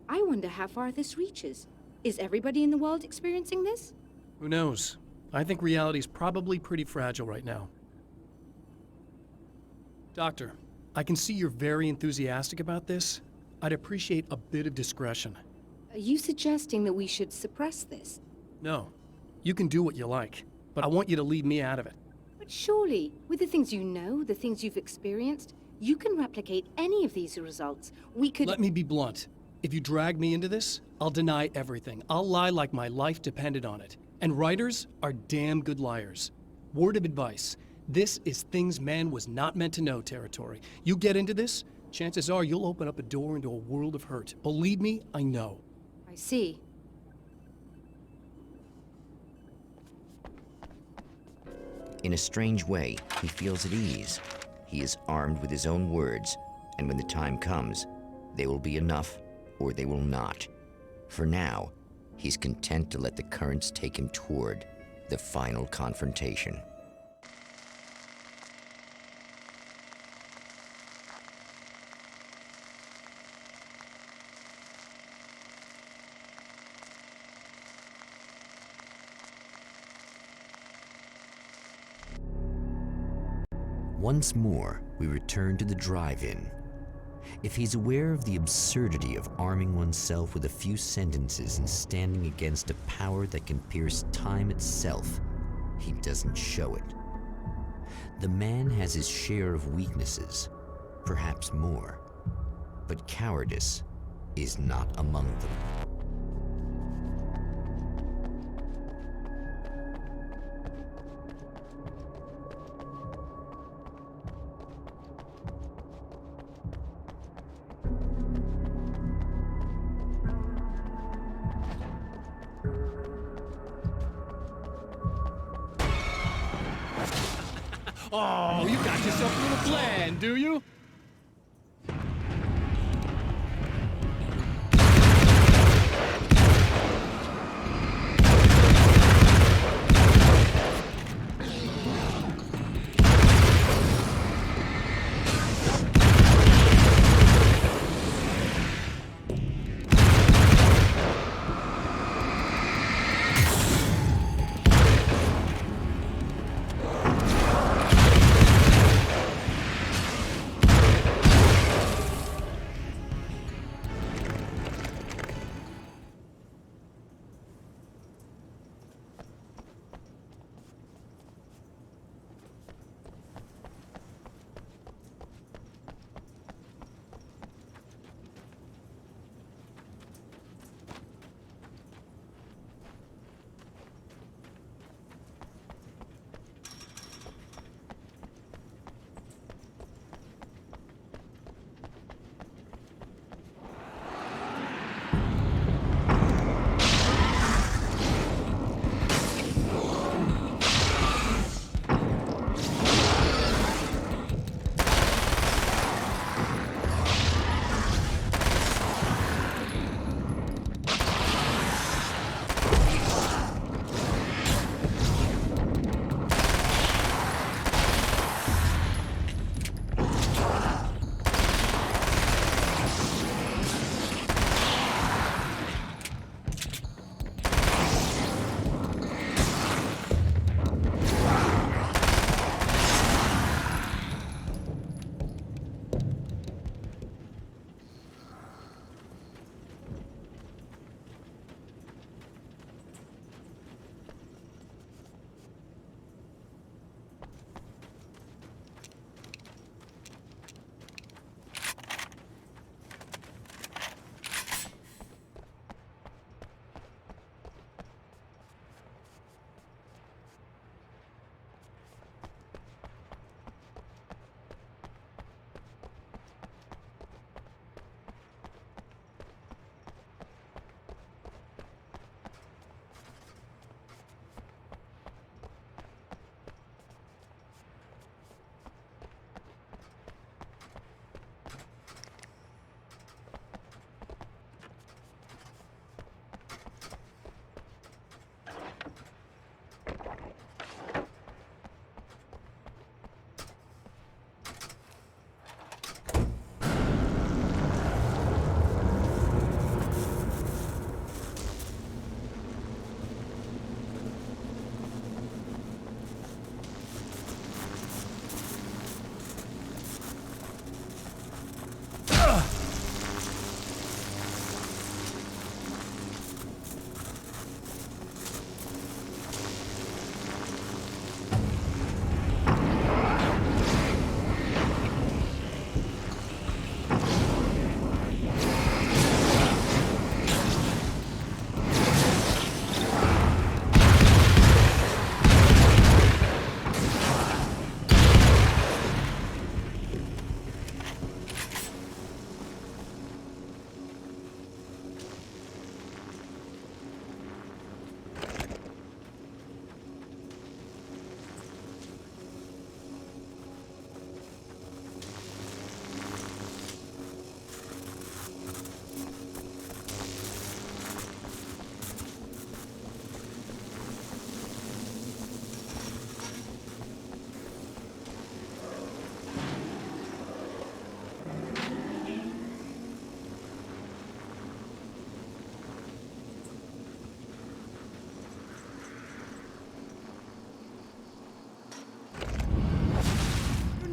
I wonder how far this reaches. Is everybody in the world experiencing this? Who knows? I think reality's probably pretty fragile right now. Doctor, I can see you're very enthusiastic about this. I'd appreciate a bit of discretion. Are you suggesting that we should suppress this? No. You can do what you like, but I want you to leave me out of it. But surely, with the things you know, the things you've experienced, you can replicate any of these results. We could— Let me be blunt. If you drag me into this, I'll deny everything. I'll lie like my life depended on it. And writers are damn good liars. Word of advice. This is things man was not meant to know territory. You get into this, chances are you'll open up a door into a world of hurt. Believe me, I know. I see. In a strange way, he feels at ease. He is armed with his own words, and when the time comes, they will be enough or they will not. For now, he's content to let the currents take him toward the final confrontation. Once more, we return to the drive-in. If he's aware of the absurdity of arming oneself with a few sentences and standing against a power that can pierce time itself, he doesn't show it. The man has his share of weaknesses, perhaps more, but cowardice is not among them. Oh, you got yourself a little plan, do you?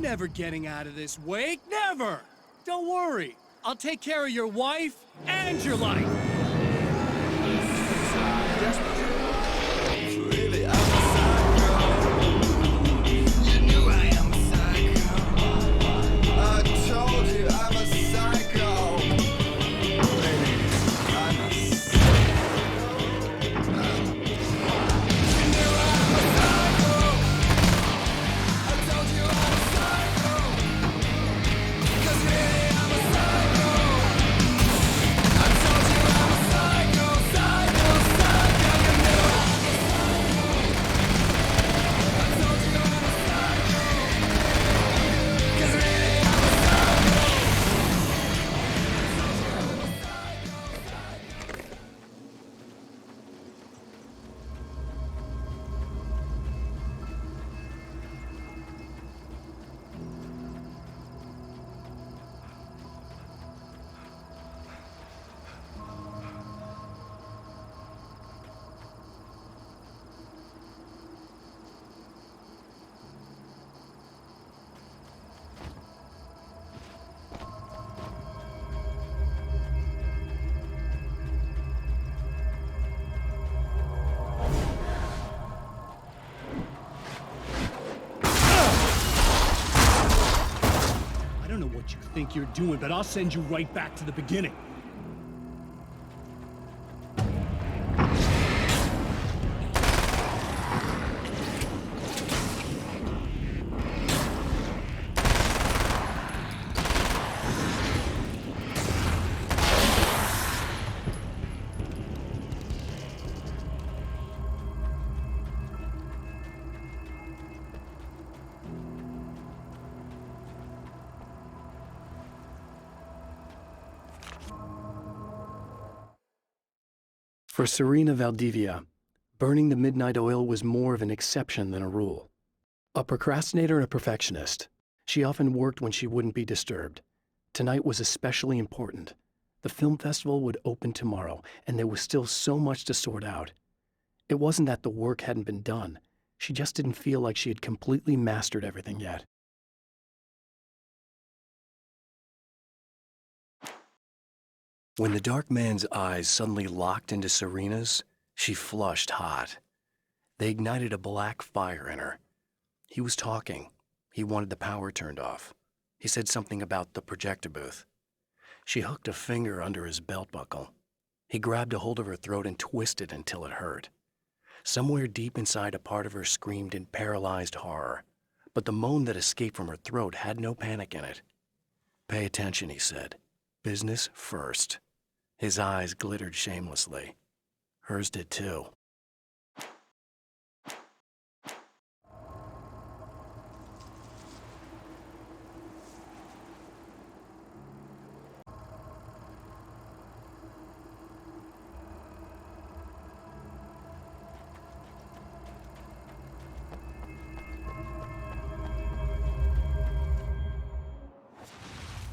never getting out of this, Wake. Never! Don't worry. I'll take care of your wife and your life. Really, I'm a psycho. You knew I am a psycho. I told you I'm a psycho. Ladies, I'm a psycho. You knew I'm a psycho. I told you I'm a psycho. 'Cause really I'm a psycho. I told you I'm a psycho, psycho, psycho. You knew I'm a psycho. I told you I'm a psycho. 'Cause really I'm a psycho. I don't know what you think you're doing, but I'll send you right back to the beginning. For Serena Valdivia, burning the midnight oil was more of an exception than a rule. A procrastinator and a perfectionist, she often worked when she wouldn't be disturbed. Tonight was especially important. The film festival would open tomorrow, and there was still so much to sort out. It wasn't that the work hadn't been done. She just didn't feel like she had completely mastered everything yet. When the dark man's eyes suddenly locked into Serena's, she flushed hot. They ignited a black fire in her. He was talking. He wanted the power turned off. He said something about the projector booth. She hooked a finger under his belt buckle. He grabbed a hold of her throat and twisted until it hurt. Somewhere deep inside, a part of her screamed in paralyzed horror, but the moan that escaped from her throat had no panic in it. "Pay attention," he said. "Business first." His eyes glittered shamelessly. Hers did too.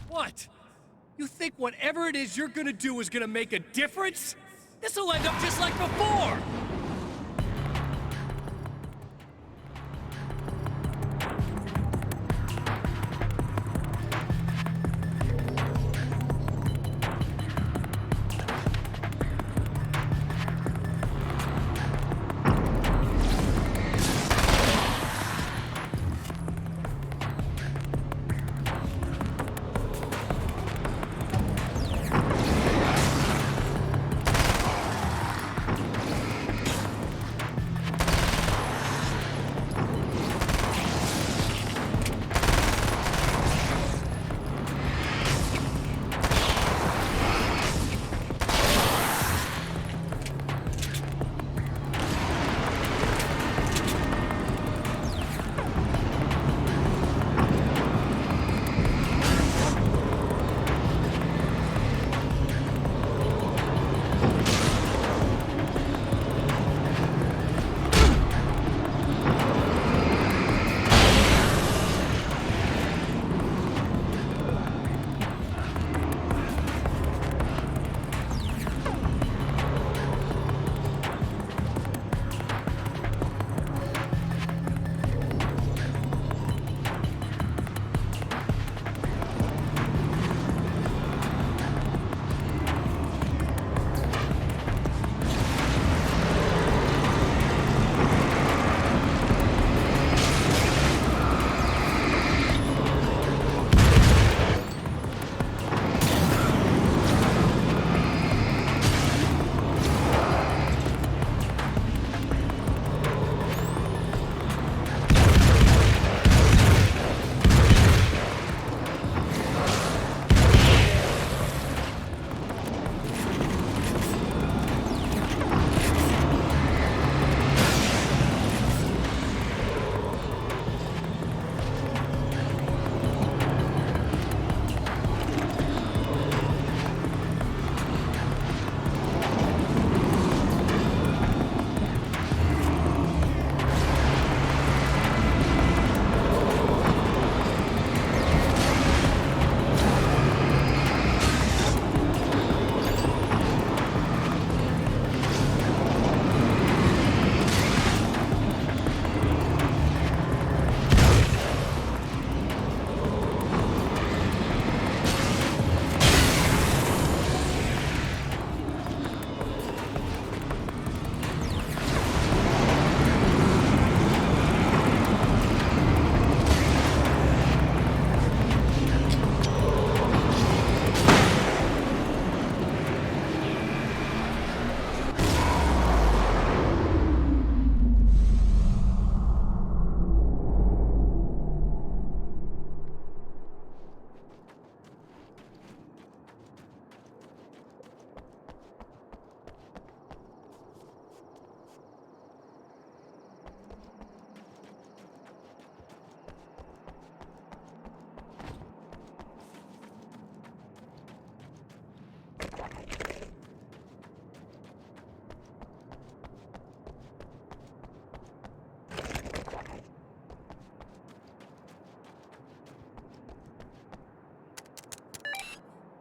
What? You think whatever it is you're gonna do is gonna make a difference? This'll end up just like before!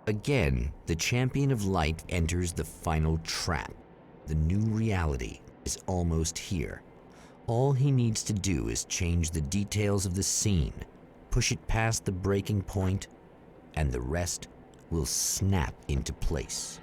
Again, the champion of light enters the final trap. The new reality is almost here. All he needs to do is change the details of the scene, push it past the breaking point, and the rest will snap into place.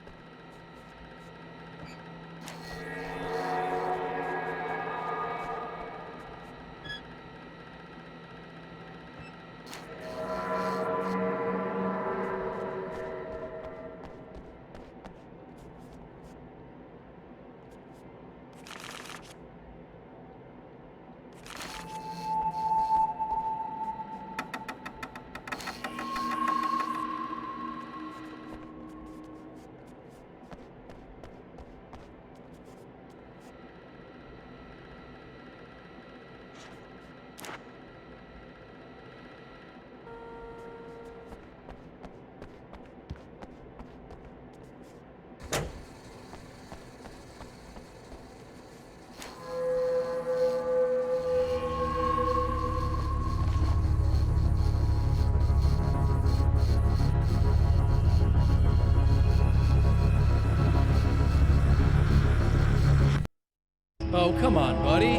Oh, come on, buddy.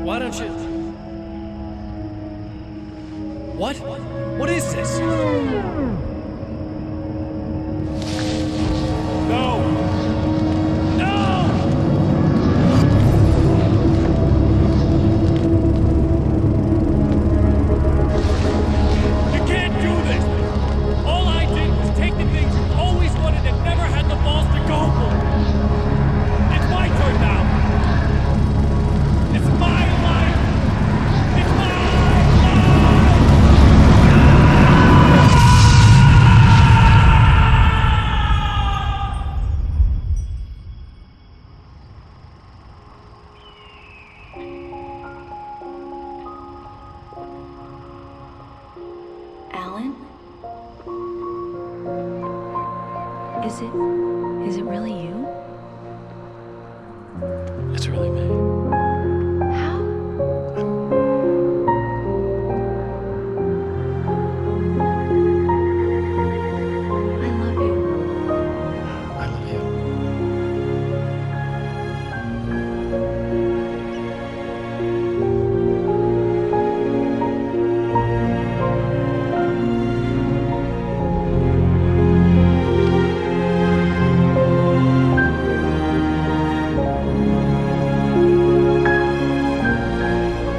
Why don't you... What? What is this? No! No! You can't do this! All I did was take the things you always wanted and never had the balls to go for. It's my turn now! It's my life! It's my life! Alan? Is it really you? It's really me. How? I love you. I love you.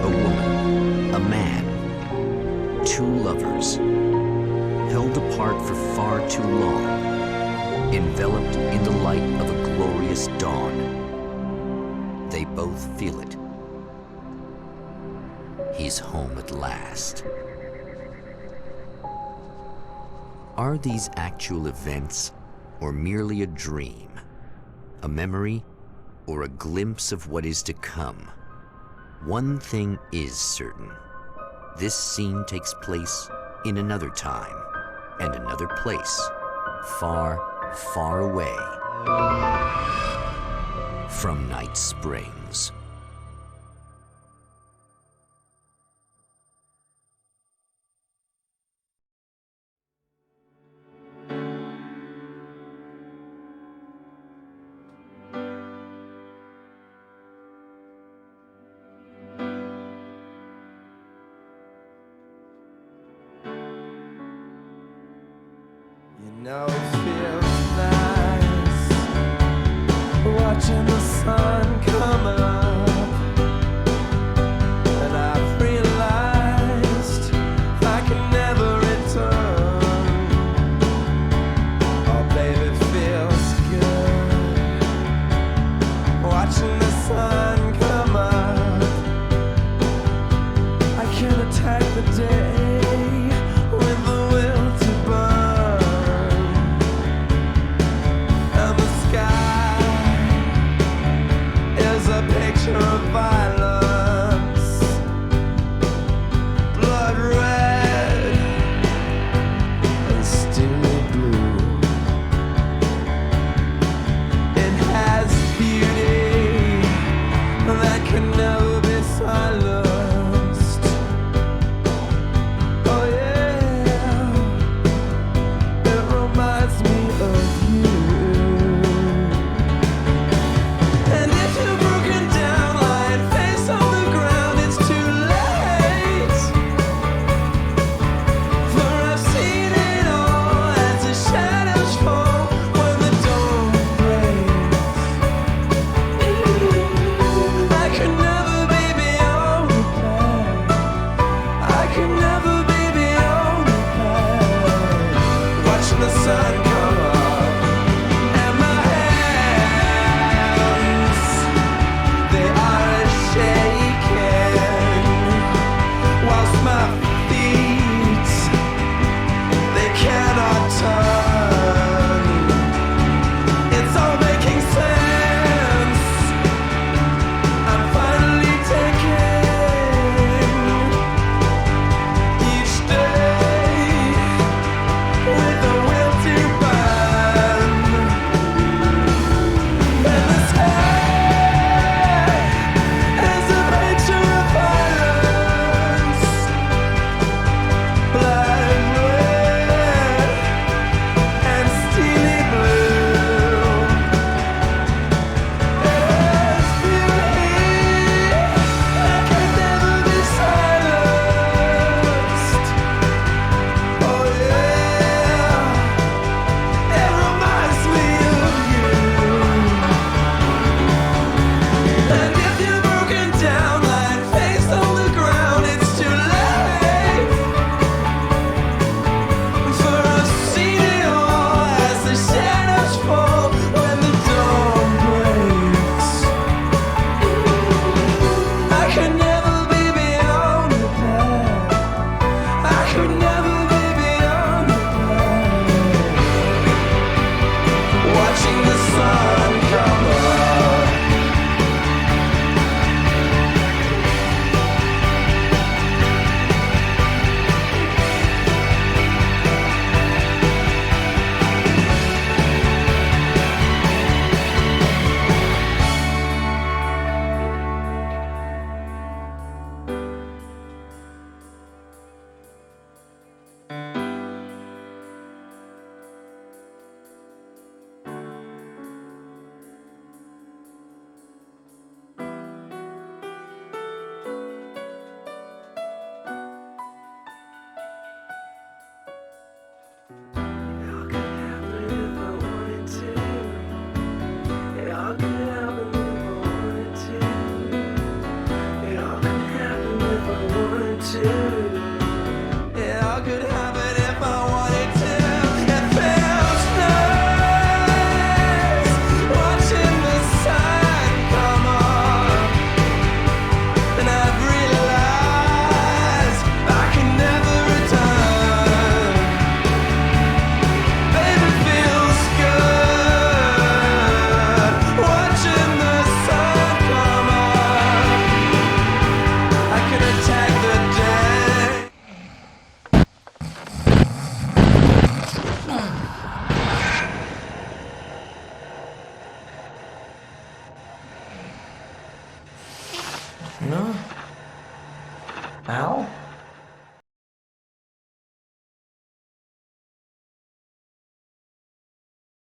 A woman, a man, two lovers, held apart for far too long, enveloped in the light of a glorious dawn. They both feel it. He's home at last. Are these actual events, or merely a dream? A memory, or a glimpse of what is to come? One thing is certain. This scene takes place in another time and another place, far, far away from Night Springs. You know it feels nice watching the sun come up, and I've realized I can never return. Oh baby, it feels good watching the sun come up. I can attack the day with the will to burn. And the sky I could have it if I wanted to. It feels nice watching the sun come up, and I've realized I can never return. Baby, feels good watching the sun come up. I could attack the day. No?